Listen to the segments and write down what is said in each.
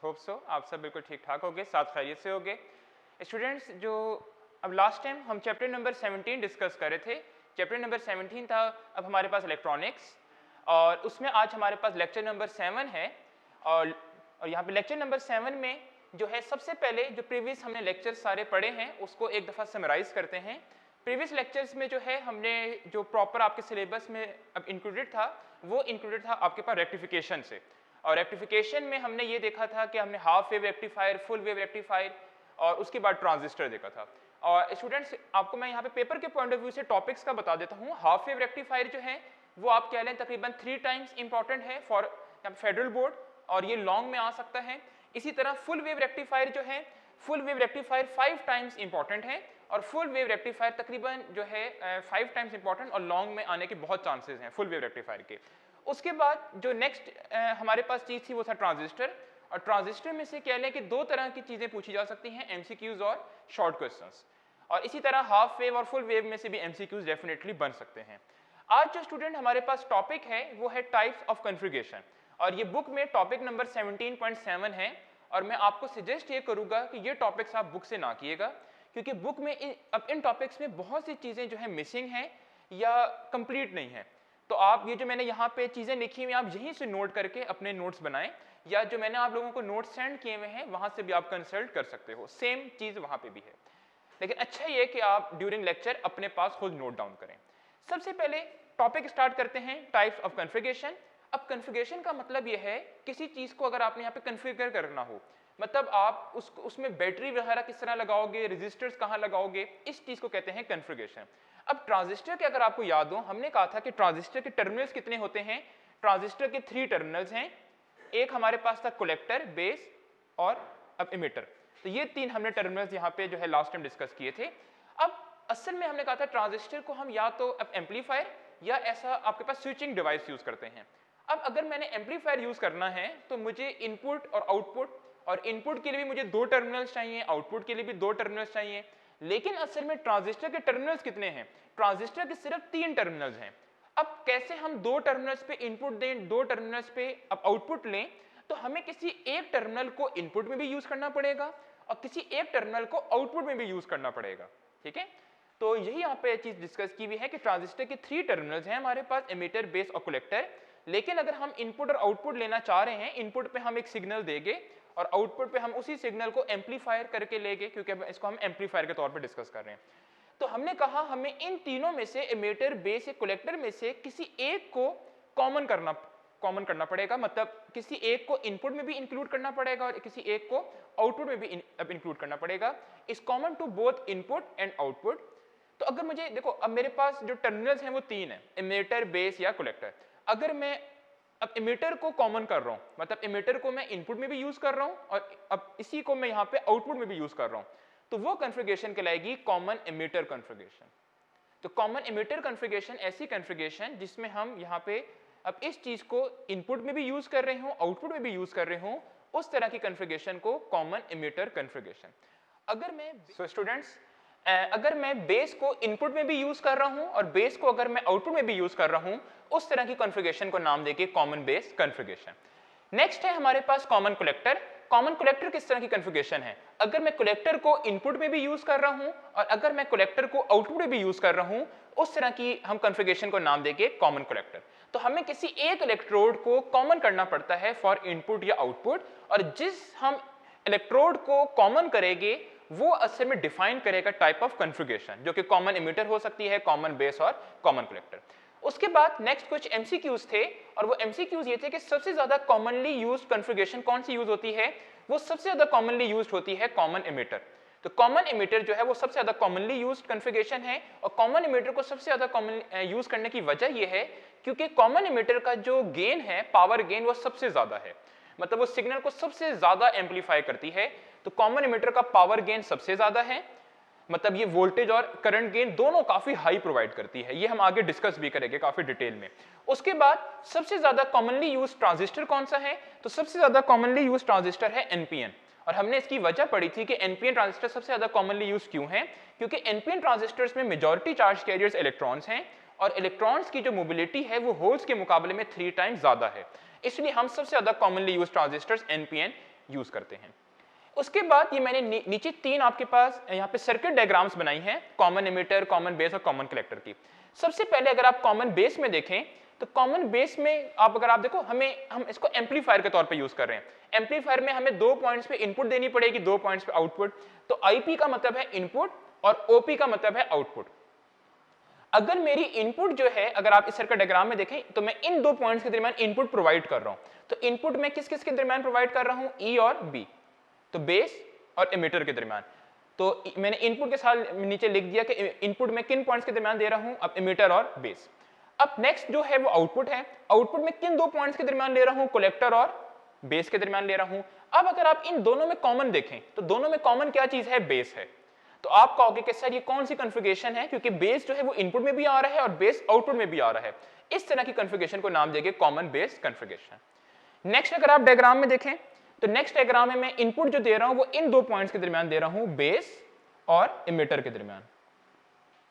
Hope so आप सब बिल्कुल ठीक ठाक होगे, साथ खैरियत से होगे। स्टूडेंट्स, जो अब लास्ट टाइम हम चैप्टर नंबर 17 डिस्कस कर रहे थे। चैप्टर नंबर 17 था अब हमारे पास इलेक्ट्रॉनिक्स, और उसमें आज हमारे पास लेक्चर नंबर 7 है। और यहाँ पे लेक्चर नंबर 7 में जो है सबसे पहले जो प्रीवियस हमने लेक्चर सारे पढ़े हैं उसको एक दफ़ा समराइज करते हैं। प्रीवियस लेक्चर्स में जो है हमने जो प्रॉपर आपके सिलेबस में अब इंक्लूडेड था वो इंक्लूडेड था आपके पास रेक्टिफिकेशन से। और रेक्टिफिकेशन में हमने ये देखा था कि हमने half wave rectifier, full wave rectifier और उसके बाद ट्रांजिस्टर देखा था। और स्टूडेंट्स, आपको मैं यहाँ पे पेपर के पॉइंट ऑफ व्यू से टॉपिक्स का बता देता हूँ। हाफ वेव रेक्टिफायर जो है वो आप कह लें तकरीबन 3 टाइम्स इंपॉर्टेंट है फॉर फेडरल बोर्ड, और ये लॉन्ग में आ सकता है। इसी तरह फुल वेव रेक्टिफायर जो है, full wave rectifier 5 times important है, और फुल वेव रेक्टिफायर तकरीबन जो है 5 टाइम्स इंपॉर्टेंट और लॉन्ग में आने के बहुत चांसेस हैं फुल वेव रेक्टिफायर के। उसके बाद जो नेक्स्ट हमारे पास चीज़ थी वो था ट्रांजिस्टर। और ट्रांजिस्टर में से कह लें कि 2 तरह की चीज़ें पूछी जा सकती हैं, एमसीक्यूज और शॉर्ट क्वेश्चंस। और इसी तरह हाफ वेव और फुल वेव में से भी एमसीक्यूज डेफिनेटली बन सकते हैं। आज जो स्टूडेंट हमारे पास टॉपिक है वो है टाइप्स ऑफ कन्फिगरेशन, और ये बुक में टॉपिक नंबर 17.7 है। और मैं आपको सजेस्ट ये करूँगा कि ये टॉपिक्स आप बुक से ना कीजिएगा, क्योंकि बुक में अब इन टॉपिक्स में बहुत सी चीज़ें जो है मिसिंग हैं या कंप्लीट नहीं है। तो आप ये जो मैंने यहाँ पे चीज़ें लिखी हुई आप यहीं से नोट करके अपने नोट्स बनाएं, या जो मैंने आप लोगों को नोट्स सेंड किए हुए हैं वहाँ से भी आप कंसल्ट कर सकते हो, सेम चीज़ वहाँ पे भी है। लेकिन अच्छा ये कि आप ड्यूरिंग लेक्चर अपने पास खुद नोट डाउन करें। सबसे पहले टॉपिक स्टार्ट करते हैं, टाइप्स ऑफ कन्फिगरेशन। अब कन्फिगरेशन का मतलब ये है किसी चीज़ को अगर आपने यहाँ पे कन्फिगर करना हो, मतलब आप उसमें बैटरी वगैरह किस तरह लगाओगे, रेजिस्टर्स कहाँ लगाओगे, इस चीज़ को कहते हैं कन्फिगरेशन। अब ट्रांजिस्टर के अगर आपको याद हो, हमने कहा था कि ट्रांजिस्टर के टर्मिनल्स कितने होते हैं। ट्रांजिस्टर के 3 टर्मिनल्स हैं, एक हमारे पास था कलेक्टर, बेस और अब इमिटर। तो ये 3 हमने टर्मिनल्स यहाँ पे जो है लास्ट टाइम डिस्कस किए थे। अब असल में हमने कहा था ट्रांजिस्टर को हम या तो अब एम्पलीफायर या ऐसा आपके पास स्विचिंग डिवाइस यूज करते हैं। अब अगर मैंने एम्पलीफायर यूज करना है तो मुझे इनपुट और आउटपुट, और इनपुट के लिए भी मुझे 2 टर्मिनल्स चाहिए, आउटपुट के लिए भी 2 टर्मिनल्स चाहिए। लेकिन असल में ट्रांजिस्टर के टर्मिनल्स कितने हैं? ट्रांजिस्टर के सिर्फ 3 टर्मिनल्स हैं। अब कैसे हम 2 टर्मिनल्स पे इनपुट दें, 2 टर्मिनल्स पे अब आउटपुट लें? तो हमें किसी एक टर्मिनल को इनपुट में भी यूज करना पड़ेगा और किसी एक टर्मिनल को आउटपुट में भी यूज करना पड़ेगा। ठीक है, तो यही यहाँ पे चीज डिस्कस की हुई है कि ट्रांजिस्टर के 3 टर्मिनल्स हैं हमारे पास, एमिटर, बेस और कलेक्टर। लेकिन अगर हम इनपुट और आउटपुट लेना चाह रहे हैं, इनपुट पे हम एक सिग्नल देंगे और आउटपुट पे हम उसी सिग्नल को एम्पलीफायर करके लेंगे, क्योंकि इसको हम एम्पलीफायर के तौर पे डिस्कस कर रहे हैं। तो हमने कहा हमें इन तीनों में से, एमिटर, बेस या कलेक्टर में से किसी एक को कॉमन करना पड़ेगा। मतलब किसी एक को इनपुट में भी इंक्लूड करना पड़ेगा और किसी एक को आउटपुट में भी इंक्लूड करना पड़ेगा। Is common to both input and output. तो अगर मुझे देखो, अब मेरे पास जो टर्मिनल्स हैं वो 3 हैं, एमिटर, बेस या कलेक्टर। अगर मैं अब एमिटर को कॉमन कर रहा हूं, मतलब एमिटर को मैं इनपुट में भी यूज कर रहा हूं और अब इसी को मैं यहां पे आउटपुट में भी यूज कर रहा हूं, तो वो कन्फिगरेशन कहलाएगी कॉमन एमिटर कन्फिगरेशन। तो कॉमन एमिटर कन्फिगरेशन ऐसी कन्फिगरेशन जिसमें हम यहां पे अब इस चीज को इनपुट में भी यूज कर रहे हूं, आउटपुट में भी यूज कर रहे हूं, उस तरह की कन्फिगरेशन को कॉमन एमिटर कन्फिगरेशन। अगर मैं स्टूडेंट्स अगर मैं बेस को इनपुट में भी यूज कर रहा हूं और बेस को अगर मैं आउटपुट में भी यूज कर रहा हूं, उस तरह की कॉन्फ़िगरेशन को नाम देके कॉमन बेस कॉन्फ़िगरेशन। नेक्स्ट है हमारे पास कॉमन कलेक्टर। कॉमन कलेक्टर किस तरह की कॉन्फ़िगरेशन है? अगर मैं कलेक्टर को इनपुट में भी यूज कर रहा हूं और अगर मैं कलेक्टर को आउटपुट में भी यूज कर रहा हूं, उस तरह की हम कॉन्फ़िगरेशन को नाम देंगे कॉमन कलेक्टर। तो हमें किसी एक इलेक्ट्रोड को कॉमन करना पड़ता है फॉर इनपुट या आउटपुट, और जिस हम इलेक्ट्रोड को कॉमन करेंगे वो असल में डिफाइन करेगा टाइप ऑफ कॉन्फ़िगरेशन, जो कि कॉमन एमिटर हो सकती है, कॉमन बेस और कॉमन कलेक्टर। उसके बाद नेक्स्ट कुछ एमसीक्यूज थे, और वो एमसीक्यूज ये थे कि सबसे ज्यादा कॉमनली यूज्ड कॉन्फ़िगरेशन कौन सी यूज होती है? वो सबसे ज्यादा कॉमनली यूज्ड होती है कॉमन एमिटर। तो कॉमन एमिटर जो है वो सबसे ज्यादा कॉमनली यूज्ड कॉन्फ़िगरेशन है, और कॉमन एमिटर को सबसे ज्यादा कॉमन यूज करने की वजह ये है क्योंकि कॉमन एमिटर का जो गेन है, पावर गेन, वो सबसे ज्यादा है। मतलब वो सिग्नल को सबसे ज्यादा एम्पलीफाई करती है। तो कॉमन एमिटर का पावर गेन सबसे ज्यादा है, मतलब ये वोल्टेज और करंट गेन दोनों काफी हाई प्रोवाइड करती है। ये हम आगे डिस्कस भी करेंगे काफी डिटेल में। उसके बाद सबसे ज्यादा कॉमनली यूज्ड ट्रांजिस्टर कौन सा है? तो सबसे ज्यादा कॉमनली यूज्ड ट्रांजिस्टर है एनपीएन। और हमने इसकी वजह पढ़ी थी कि एनपीएन ट्रांजिस्टर सबसे ज्यादा कॉमनली यूज क्यों है? क्योंकि एनपीएन ट्रांजिस्टर्स में मेजॉरिटी चार्ज कैरियर्स इलेक्ट्रॉन्स हैं, और इलेक्ट्रॉन्स की जो मोबिलिटी है वो होल्स के मुकाबले में 3 टाइम्स ज्यादा है। इसलिए हम सबसे ज्यादा commonly use transistors NPN use करते हैं। उसके बाद ये मैंने नीचे 3 आपके पास यहाँ पे सर्किट डायग्राम्स बनाई हैं कॉमन एमिटर, कॉमन बेस और कॉमन कलेक्टर की। सबसे पहले अगर आप कॉमन बेस में देखें तो कॉमन बेस में अगर आप देखो हम इसको एम्पलीफायर के तौर पे यूज कर रहे हैं। एम्पलीफायर में हमें 2 पॉइंट्स पे इनपुट देनी पड़ेगी, 2 पॉइंट्स पे आउटपुट। तो आईपी का मतलब है इनपुट और ओपी का मतलब है आउटपुट। अगर मेरी इनपुट जो है, अगर आप इस सर्किट डायग्राम में देखें तो मैं इन 2 पॉइंट्स के दरमियान इनपुट प्रोवाइड कर रहा हूं। तो इनपुट मैं किस किस के दरमियान प्रोवाइड कर रहा हूं? ई और बी, तो बेस और एमिटर के दरमियान। तो मैंने इनपुट के साथ नीचे लिख दिया कि इनपुट में किन पॉइंट्स के दरमियान दे रहा हूं, अब एमिटर और बेस। अब नेक्स्ट जो है वो आउटपुट है। आउटपुट में किन 2 पॉइंट्स के दरमियान ले रहा हूं? कलेक्टर और बेस के दरमियान ले रहा हूं। अब अगर आप इन दोनों में कॉमन देखें तो दोनों में कॉमन क्या चीज है? बेस है। तो आप कहोगे कि सर ये कौन सी कॉन्फ़िगरेशन है, क्योंकि बेस जो है वो इनपुट में भी आ रहा है और बेस आउटपुट में भी आ रहा है। इस तरह की कॉन्फ़िगरेशन को नाम देंगे कॉमन बेस कॉन्फ़िगरेशन। नेक्स्ट अगर आप डायग्राम में देखें तो नेक्स्ट डायग्राम में मैं इनपुट जो दे रहा हूं वो इन 2 पॉइंट्स के दरमियान दे रहा हूं, बेस और एमिटर के दरमियान।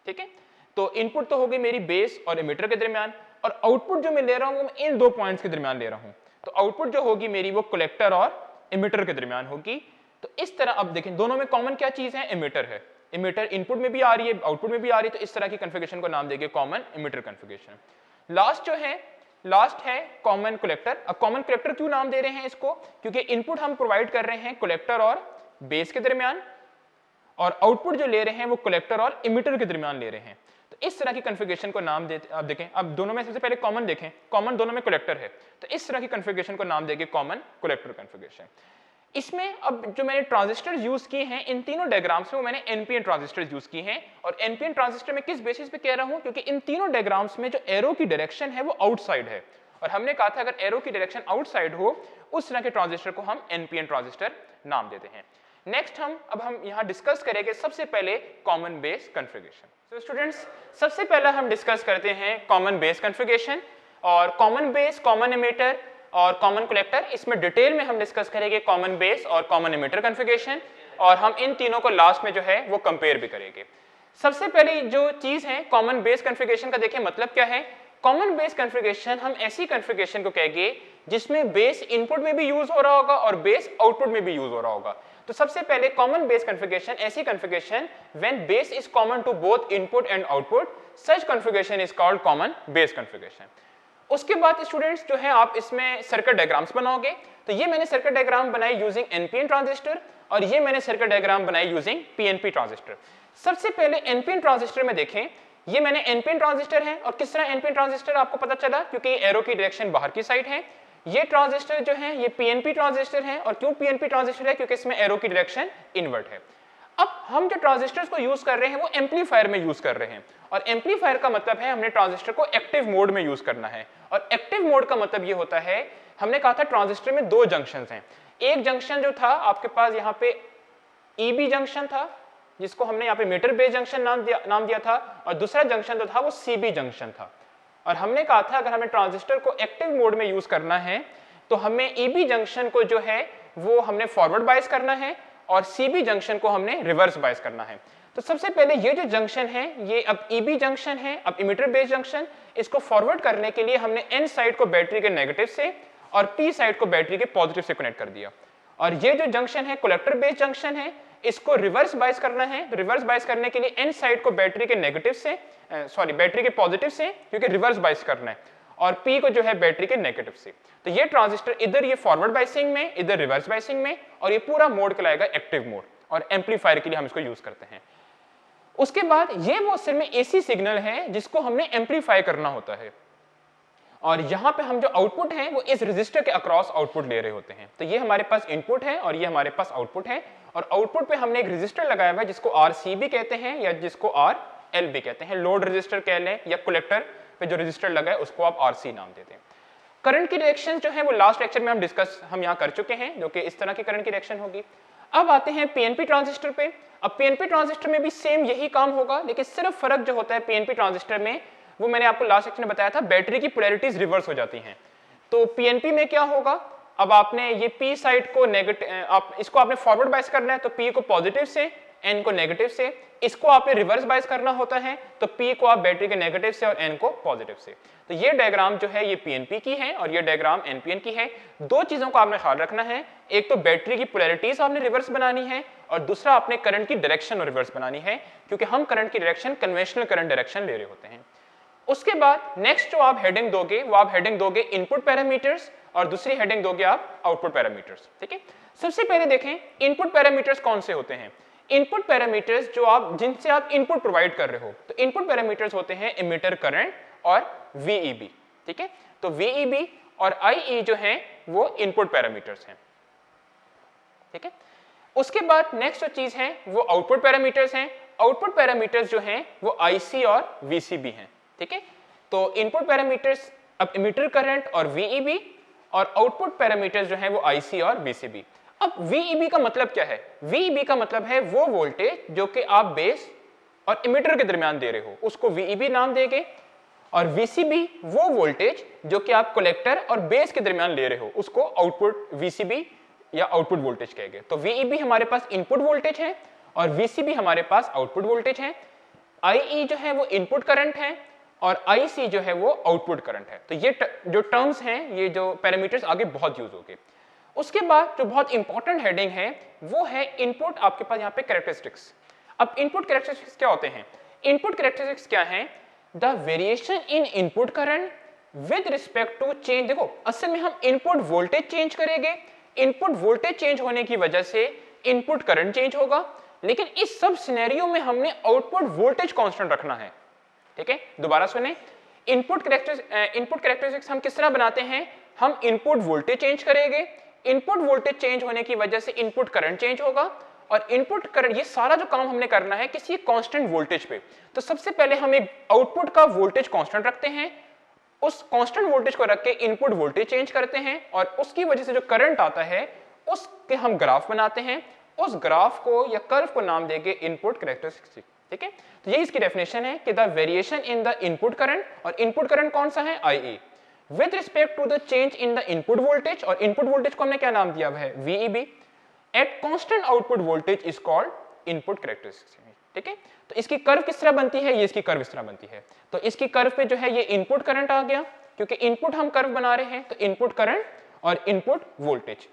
ठीक है, तो इनपुट तो हो गई मेरी बेस और एमिटर के दरमियान, और आउटपुट जो मैं ले रहा हूं वो मैं इन 2 पॉइंट्स के दरमियान ले रहा हूं। तो आउटपुट जो होगी मेरी वो कलेक्टर और एमिटर के दरमियान होगी। तो इस तरह अब देखें दोनों में कॉमन क्या चीज है? एमिटर है। एमिटर इनपुट में भी आ रही है, आउटपुट में भी आ रही है, तो इस तरह की कॉन्फ़िगरेशन को नाम देंगे कॉमन एमिटर कॉन्फ़िगरेशन। लास्ट है कॉमन कलेक्टर। अब कॉमन कलेक्टर क्यों नाम दे रहे हैं इसको? क्योंकि इनपुट हम प्रोवाइड कर रहे हैं कलेक्टर और बेस के दरमियान, और आउटपुट जो ले रहे हैं वो कलेक्टर और एमिटर के दरमियान ले रहे हैं। तो इस तरह की कॉन्फ़िगरेशन को नाम देते, आप देखें अब दोनों में सबसे पहले कॉमन देखें, कॉमन दोनों में कलेक्टर है, तो इस तरह की कॉन्फ़िगरेशन को नाम देंगे कॉमन कलेक्टर कॉन्फ़िगरेशन। इसमें अब जो मैंने ट्रांजिस्टर यूज किए हैं इन तीनों डायग्राम्स में, वो मैंने एनपीएन ट्रांजिस्टर यूज किए हैं। और एनपीएन ट्रांजिस्टर में किस बेसिस पे कह रहा हूं? क्योंकि इन तीनों डायग्राम्स में जो एरो की डायरेक्शन है वो आउटसाइड है, और हमने कहा था अगर एरो की डायरेक्शन आउटसाइड हो उस तरह के ट्रांजिस्टर को हम एनपीएन ट्रांजिस्टर नाम देते हैं। नेक्स्ट अब हम यहाँ डिस्कस करेंगे सबसे पहले कॉमन बेस कॉन्फ़िगरेशन। तो स्टूडेंट्स सबसे पहला हम डिस्कस करते हैं कॉमन बेस कॉन्फ़िगरेशन, और कॉमन बेस, कॉमन एमिटर और कॉमन कलेक्टर, इसमें डिटेल में हम डिस्कस करेंगे कॉमन बेस और कॉमन एमिटर कॉन्फ़िगरेशन, और हम इन तीनों को लास्ट में जो है वो कंपेयर भी करेंगे। सबसे पहले जो चीज है कॉमन बेस कॉन्फ़िगरेशन का, देखिए मतलब क्या है। कॉमन बेस कॉन्फ़िगरेशन हम ऐसी कॉन्फ़िगरेशन को कहेंगे जिसमें बेस इनपुट में भी यूज हो रहा होगा और बेस आउटपुट में भी यूज हो रहा होगा। तो सबसे पहले कॉमन बेस कॉन्फ़िगरेशन, ऐसी configuration when base is common to both input and output, such configuration is called common base configuration. उसके बाद स्टूडेंट्स जो है आप इसमें सर्किट डायग्राम्स बनाओगे। तो ये मैंने सर्किट डायग्राम बनाई यूजिंग एनपीएन ट्रांजिस्टर, और ये मैंने सर्किट डायग्राम बनाई यूजिंग पीएनपी ट्रांजिस्टर। सबसे पहले एनपीएन ट्रांजिस्टर में देखें, ये मैंने एनपीएन ट्रांजिस्टर है, और किस तरह एनपीएन ट्रांजिस्टर आपको पता चला? क्योंकि एरो की डायरेक्शन बाहर की साइड है। ये ट्रांजिस्टर जो है ये पीएनपी ट्रांजिस्टर है, और क्यों पीएनपी ट्रांजिस्टर है? क्योंकि इसमें एरो की डायरेक्शन इनवर्ट है। अब हम जो ट्रांजिस्टर्स को यूज कर रहे हैं वो एम्पलीफायर में यूज कर रहे हैं, और एम्पलीफायर का मतलब है हमने ट्रांजिस्टर को एक्टिव मोड में यूज करना है। और एक्टिव मोड का मतलब ये होता है, हमने कहा था ट्रांजिस्टर में 2 जंक्शंस हैं। एक जंक्शन जो था आपके पास यहाँ पे ईबी जंक्शन था, जिसको हमने यहाँ पे मीटर बेस जंक्शन नाम दिया था, और दूसरा जंक्शन जो था वो सीबी जंक्शन था। और हमने कहा था अगर हमें ट्रांजिस्टर को एक्टिव मोड में यूज करना है तो हमें ईबी जंक्शन को जो है वो हमने फॉरवर्ड बायस करना है, और सीबी जंक्शन को हमने रिवर्स बायस करना है। तो सबसे पहले ये जो जंक्शन है ये अब ईबी जंक्शन है, अब इमिटर बेस जंक्शन, इसको फॉरवर्ड करने के लिए हमने एन साइड को बैटरी के नेगेटिव से और पी साइड को बैटरी के पॉजिटिव से कनेक्ट कर दिया। और ये जो जंक्शन है कलेक्टर बेस जंक्शन है, इसको रिवर्स बायस करना है। रिवर्स बायस करने के लिए एन साइड को बैटरी के नेगेटिव से बैटरी के पॉजिटिव से, क्योंकि रिवर्स बायस करना है, और पी को जो है बैटरी के नेगेटिव से। तो ये ट्रांजिस्टर इधर ये फॉरवर्ड बायसिंग में, इधर रिवर्स बायसिंग में, और ये पूरा मोड कहलाएगा एक्टिव मोड, और एम्पलीफायर के लिए हम इसको यूज करते हैं। उसके बाद ये वो सिर्फ में एसी सिग्नल है जिसको हमने एम्पलीफाई करना होता है, और यहां पे हम जो आउटपुट है वो इस रेजिस्टर के अक्रॉस आउटपुट ले रहे होते हैं। तो ये हमारे पास इनपुट है और ये हमारे पास आउटपुट है, और आउटपुट पे हमने एक रेजिस्टर लगाया हुआ है जिसको आरसी भी कहते हैं या जिसको आरएल भी कहते हैं, लोड रेजिस्टर कह लें, या कलेक्टर पे जो रेजिस्टर लगा है उसको आप आरसी नाम देते हैं। करंट की डायरेक्शन जो है वो लास्ट लेक्चर में हम यहाँ कर चुके हैं, जो कि इस तरह की करंट की डायरेक्शन होगी। अब आते हैं पीएनपी ट्रांजिस्टर पे। अब पीएनपी ट्रांजिस्टर में भी सेम यही काम होगा, लेकिन सिर्फ फर्क जो होता है पीएनपी ट्रांजिस्टर में, वो मैंने आपको लास्ट लेक्चर में बताया था, बैटरी की पोलैरिटीज रिवर्स हो जाती हैं। तो पीएनपी में क्या होगा, अब आपने ये पी साइड को नेगेटिव, इसको आपने फॉरवर्ड बायस करना है, तो पी को पॉजिटिव से n को नेगेटिव से, इसको आपने रिवर्स बायस करना होता है तो p को आप बैटरी के नेगेटिव से और n को पॉजिटिव से। तो ये डायग्राम जो है ये PNP की है और ये डायग्राम NPN की है। दो चीजों को आपने ख्याल रखना है, एक तो बैटरी की पोलैरिटीज आपने रिवर्स बनानी है और दूसरा आपने करंट की डायरेक्शन और रिवर्स बनानी है, क्योंकि हम करंट की डायरेक्शन कन्वेंशनल करंट डायरेक्शन ले रहे होते हैं। उसके बाद नेक्स्ट जो आप हेडिंग दोगे वो आप हेडिंग दोगे इनपुट पैरामीटर्स और दूसरी हेडिंग दोगे आप आउटपुट पैरामीटर्स। ठीक है, सबसे पहले देखें इनपुट पैरामीटर्स कौन से होते हैं। इनपुट पैरामीटर्स जो आप जिनसे आप इनपुट प्रोवाइड कर रहे हो, तो इनपुट पैरामीटर्स होते हैं इमिटर करंट और VEB। ठीक है, तो VEB और IE जो हैं वो इनपुट पैरामीटर्स हैं। ठीक है, उसके बाद नेक्स्ट जो चीज है वो आउटपुट पैरामीटर्स हैं। आउटपुट पैरामीटर्स जो हैं वो IC और VCB हैं। ठीक है, तो इनपुट पैरामीटर्स अब इमिटर करंट और VEB और आउटपुट पैरामीटर्स जो हैं वो IC और VCB। अब VEB का मतलब क्या है? VEB का मतलब है वो वोल्टेज जो कि आप बेस और इमिटर के दरमियान दे रहे हो, उसको VEB नाम देंगे, और VCB वो वोल्टेज जो कि आप कलेक्टर और बेस के दरमियान ले रहे हो, उसको आउटपुट VCB या आउटपुट वोल्टेज कहेंगे। तो VEB हमारे पास इनपुट वोल्टेज है और VCB हमारे पास आउटपुट वोल्टेज है। IE जो है वो इनपुट करंट है और IC जो है वो आउटपुट करंट है। तो ये जो टर्म्स हैं, ये जो पैरामीटर्स आगे बहुत यूज होंगे। उसके बाद जो बहुत इंपॉर्टेंट हेडिंग है वो है इनपुट, आपके पास यहाँ पे कैरेक्टरिस्टिक्स। अब इनपुट कैरेक्टरिस्टिक्स क्या होते हैं? इनपुट कैरेक्टरिस्टिक्स क्या हैं? The variation in input current with respect to change. देखो असल में हम इनपुट वोल्टेज चेंज करेंगे, इनपुट वोल्टेज चेंज होने की वजह से इनपुट करंट चेंज होगा, लेकिन इस सब सिनेरियो में हमने आउटपुट वोल्टेज कांस्टेंट रखना है। ठीक है, दोबारा सुने, इनपुट कैरेक्टरिस्टिक्स हम किस तरह बनाते हैं? हम इनपुट वोल्टेज चेंज करेंगे, इनपुट वोल्टेज चेंज होने की वजह से इनपुट करंट चेंज होगा, और इनपुट करंट, ये सारा जो काम हमने करना है किसी कांस्टेंट वोल्टेज पे। तो सबसे पहले हम एक आउटपुट का वोल्टेज कांस्टेंट रखते हैं, उस कांस्टेंट वोल्टेज को रख के इनपुट वोल्टेज चेंज करते हैं और उसकी वजह से जो करंट आता है उसके हम ग्राफ बनाते हैं। उस ग्राफ को या कर्व को नाम देंगे इनपुट कैरेक्टरिस्टिक्स। ठीक है, तो ये इसकी डेफिनेशन है कि the variation in the input current, और इनपुट करंट कौन सा है? IE, with respect to the change in the input voltage, और इनपुट वोल्टेज को हमने क्या नाम दिया है? VEB, at constant output voltage is called input characteristics. ठीक है, तो इसकी कर्व किस तरह बनती है? ये इसकी कर्व इस तरह बनती है। तो इसकी कर्व पे जो है ये इनपुट करंट आ गया, क्योंकि इनपुट हम कर्व बना रहे हैं, तो इनपुट करंट और इनपुट वोल्टेज।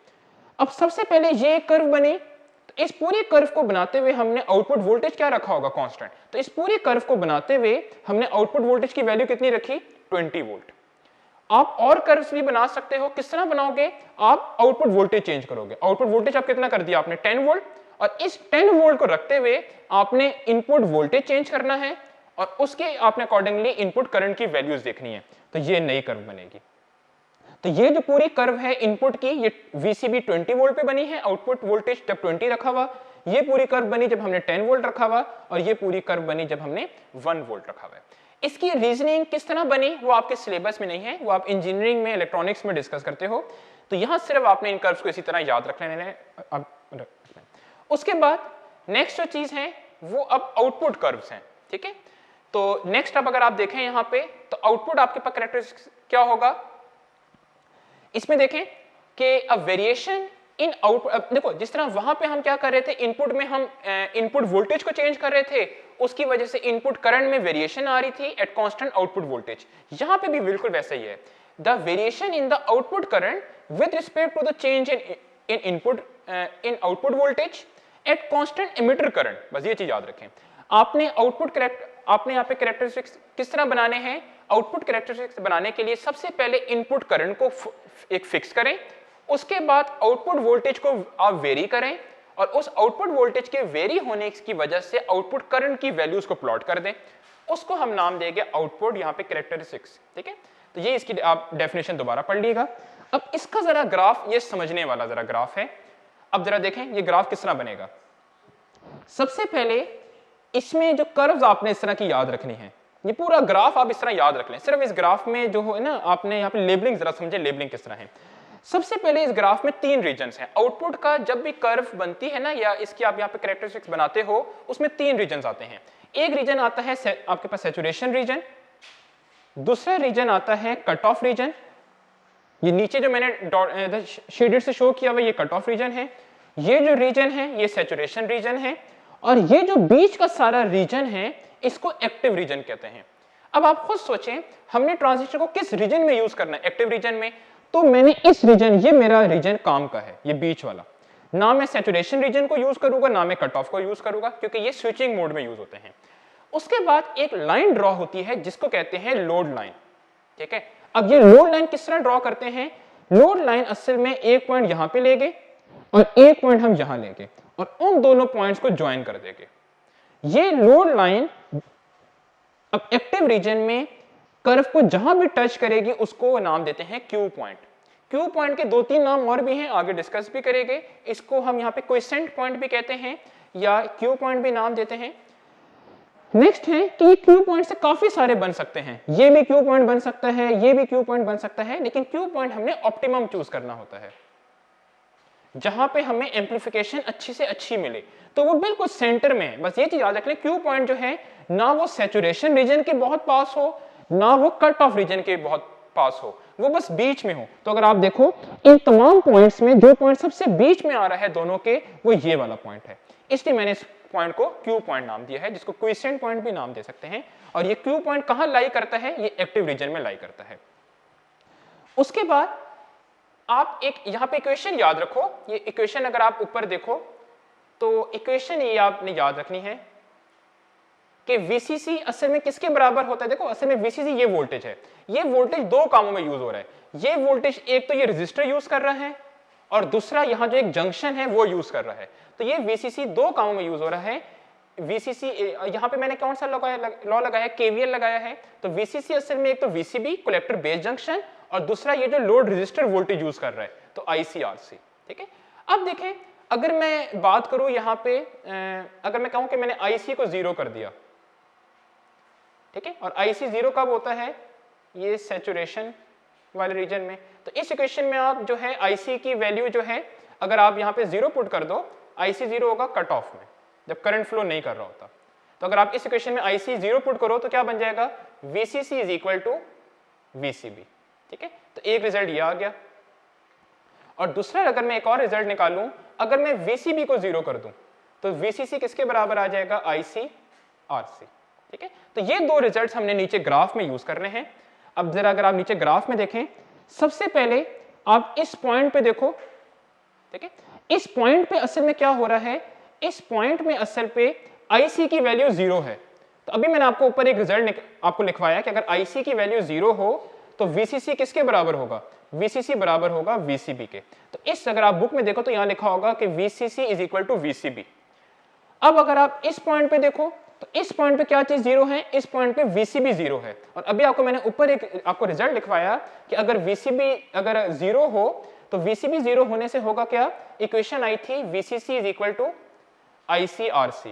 अब सबसे पहले ये कर्व बनी, तो इस पूरी कर्व को बनाते हुए हमने आउटपुट वोल्टेज क्या रखा होगा? कांस्टेंट। तो इस पूरी कर्व को बनाते हुए हमने आउटपुट वोल्टेज की वैल्यू कितनी रखी? 20 वोल्ट। आप और कर्व्स भी बना सकते हो। किस तरह बनाओगे? आप आउटपुट वोल्टेज चेंज करोगे। आउटपुट वोल्टेज आप कितना कर दिया आपने? 10 वोल्ट, और इस 10 वोल्ट को रखते हुए आपने इनपुट वोल्टेज चेंज करना है और उसके आपने अकॉर्डिंगली इनपुट करंट की वैल्यूज देखनी है। तो ये नई कर्व बनेगी। तो ये जो पूरी कर्व है इनपुट की, ये VCB 20 वोल्ट पे बनी है, आउटपुट वोल्टेज जब 20 रखा हुआ। ये पूरी कर्व बनी जब हमने 10 वोल्ट रखा हुआ, और ये पूरी कर्व बनी जब हमने 1 वोल्ट रखा हुआ है। इसकी रीजनिंग किस तरह बनी वो आपके सिलेबस में नहीं है, वो आप इंजीनियरिंग में इलेक्ट्रॉनिक्स में डिस्कस करते हो। तो यहां सिर्फ आपने इन कर्व्स को इसी तरह याद रख लेना है। उसके बाद नेक्स्ट जो चीज है वो अब आउटपुट कर्व्स हैं। ठीक है, तो नेक्स्ट अब अगर आप देखें यहां पे, तो आउटपुट आपके पास कैरेक्टरिस्टिक्स क्या होगा? इसमें देखें कि अब वेरिएशन इन आउटपुट, अब देखो जिस तरह वहां पे हम क्या कर रहे थे, इनपुट में हम इनपुट वोल्टेज को चेंज कर रहे थे, उसकी वजह से इनपुट करंट में वेरिएशन आ रही थी एट कांस्टेंट आउटपुट वोल्टेज। यहां पे भी बिल्कुल वैसा ही है। The variation in the output current with respect to the change in input in output voltage at constant emitter current. बस ये चीज याद रखें। आपने यहाँ पे कैरेक्टरिस्टिक्स किस तरह बनाने हैं? आउटपुट कैरेक्टरिस्टिक्स बनाने के लिए सबसे पहले इनपुट करंट को एक फिक्स करें, उसके बाद आउटपुट वोल्टेज को आप वेरी करें, और उस आउटपुट वोल्टेज के वेरी होने की वजह से आउटपुट करंट की वैल्यूज को प्लॉट कर दें। उसको हम नाम देंगे आउटपुट यहाँ पे कैरेक्टरिस्टिक्स। ठीक है, तो ये इसकी आप डेफिनेशन दोबारा पढ़ लीजिएगा। अब इसका जरा ग्राफ, ये समझने वाला जरा ग्राफ है। अब जरा देखें ये ग्राफ किस तरह बनेगा। सबसे पहले इसमें जो कर्व्स आपने इस तरह की याद रखनी है, ये पूरा ग्राफ आप इस तरह याद रख लें। सिर्फ इस ग्राफ में जो है ना, आपने यहाँ पे लेबलिंग जरा समझे, लेबलिंग किस तरह है। सबसे पहले इस ग्राफ में 3 रीजन्स हैं। आउटपुट का जब भी कर्व बनती है ना, या इसकी आप यहाँ पे कैरेक्टरिस्टिक्स बनाते हो, उसमें 3 रीजन्स आते हैं। एक रीजन आता है आपके पास सैचुरेशन रीजन, दूसरा रीजन आता है कट ऑफ रीजन। ये नीचे जो मैंने शेडेड से शो किया हुआ ये कट ऑफ रीजन है। ये जो रीजन है ये सैचुरेशन रीजन है, और ये जो बीच का सारा रीजन है इसको एक्टिव रीजन कहते हैं। अब आप खुद सोचें, हमने ट्रांजिस्टर को किस रीजन में यूज करना है? एक्टिव रीजन में। तो मैंने इस रीजन, ये मेरा रीजन काम का है, ये बीच वाला, ना मैं सैचुरेशन रीजन को यूज करूंगा ना मैं कट ऑफ को यूज करूंगा, क्योंकि ये स्विचिंग मोड में यूज होते हैं। उसके बाद एक लाइन ड्रॉ होती है जिसको कहते हैं लोड लाइन, ठीक है। अब ये लोड लाइन किस तरह ड्रॉ करते हैं? लोड लाइन असल में एक पॉइंट यहां पे लेंगे और एक पॉइंट हम यहां लेंगे और उन दोनों पॉइंट्स को ज्वाइन कर देंगे। ये लोड लाइन अब एक्टिव रीजन में कर्व को जहां भी टच करेगी उसको नाम देते हैं क्यू पॉइंट। क्यू पॉइंट के 2-3 नाम और भी हैं, आगे डिस्कस भी करेंगे। इसको हम यहाँ पे क्विसेंट पॉइंट भी कहते हैं या क्यू पॉइंट भी नाम देते हैं। नेक्स्ट है कि क्यू पॉइंट से काफी सारे बन सकते हैं, ये भी क्यू पॉइंट बन सकता है, ये भी क्यू पॉइंट बन सकता है, लेकिन क्यू पॉइंट हमने ऑप्टिमम चूज करना होता है, जहां पे हमें एम्प्लीफिकेशन अच्छी से अच्छी मिले। तो वो बिल्कुल सेंटर में है। बस ये चीज याद रख लें, क्यू पॉइंट जो है ना वो सैचुरेशन रीजन के बहुत पास हो ना वो कट ऑफ रीजन के बहुत पास हो, वो बस बीच में हो। तो अगर आप देखो इन तमाम पॉइंट्स में जो पॉइंट सबसे बीच में आ रहा है दोनों के, वो ये वाला पॉइंट है। इसलिए मैंने इस पॉइंट को क्यू पॉइंट नाम दिया है, जिसको क्विसेंट पॉइंट भी नाम दे सकते हैं। और ये क्यू पॉइंट कहां लाई करता है? ये एक्टिव रीजन में लाई करता है। उसके बाद आप एक यहां पे इक्वेशन याद रखो। ये इक्वेशन अगर आप ऊपर देखो तो इक्वेशन ये आपने याद रखनी है कि VCC असल में किसके बराबर होता है? देखो असल में VCC ये वोल्टेज है, ये वोल्टेज दो कामों में यूज हो रहा है। ये वोल्टेज एक तो ये रेजिस्टर यूज कर रहा है और दूसरा यहां जो एक जंक्शन है वो यूज कर रहा है। तो ये VCC दो कामों में यूज हो रहा है। VCC यहां पे मैंने कौन सा लॉ लगाया है? KVL लगाया है। तो VCC असल में एक तो VCB कलेक्टर बेस जंक्शन और दूसरा ये जो लोड रेजिस्टर वोल्टेज यूज कर रहा है, तो ICRC, ठीक है। अब देखें, अगर मैं बात करूं यहां पे, अगर मैं कहूं कि मैंने IC को 0 कर दिया, ठीक है, और IC 0 कब होता है? ये सैचुरेशन वाले रीजन में। तो इस इक्वेशन में आप जो है IC की वैल्यू जो है, अगर आप यहाँ पे 0 पुट कर दो, IC 0 होगा कट ऑफ में जब करंट फ्लो नहीं कर रहा होता। तो अगर आप इस इक्वेशन में IC 0 पुट करो तो क्या बन जाएगा? VCC is equal to VCB, ठीक है। तो एक रिजल्ट ये आ गया। और दूसरा अगर मैं एक और रिजल्ट निकालूं, अगर मैं VCB को 0 कर दूं तो VCC किसके बराबर आ जाएगा? ICRC, ठीक है। तो ये दो रिजल्ट्स हमने नीचे ग्राफ में यूज करने हैं। अब जरा अगर आप नीचे ग्राफ में देखें, सबसे पहले आप इस पॉइंट पे देखो, ठीक है। इस पॉइंट पे असल में क्या हो रहा है? इस पॉइंट में असल पे IC की वैल्यू 0 है। तो अभी मैंने आपको ऊपर एक रिजल्ट आपको लिखवाया कि अगर IC की वैल्यू 0 हो तो VCC किसके बराबर होगा? VCC बराबर होगा VCB के। तो इस अगर आप बुक में देखो तो यहां लिखा होगा कि VCC is equal to VCB। अब अगर आप इस पॉइंट पे देखो तो इस पॉइंट पे क्या चीज 0 है? इस पॉइंट पे VCB 0 है। और अभी आपको मैंने ऊपर एक आपको रिजल्ट लिखवाया कि अगर VCB अगर 0 हो तो VCB 0 होने से होगा क्या? इक्वेशन आई थी VCC is equal to ICRC,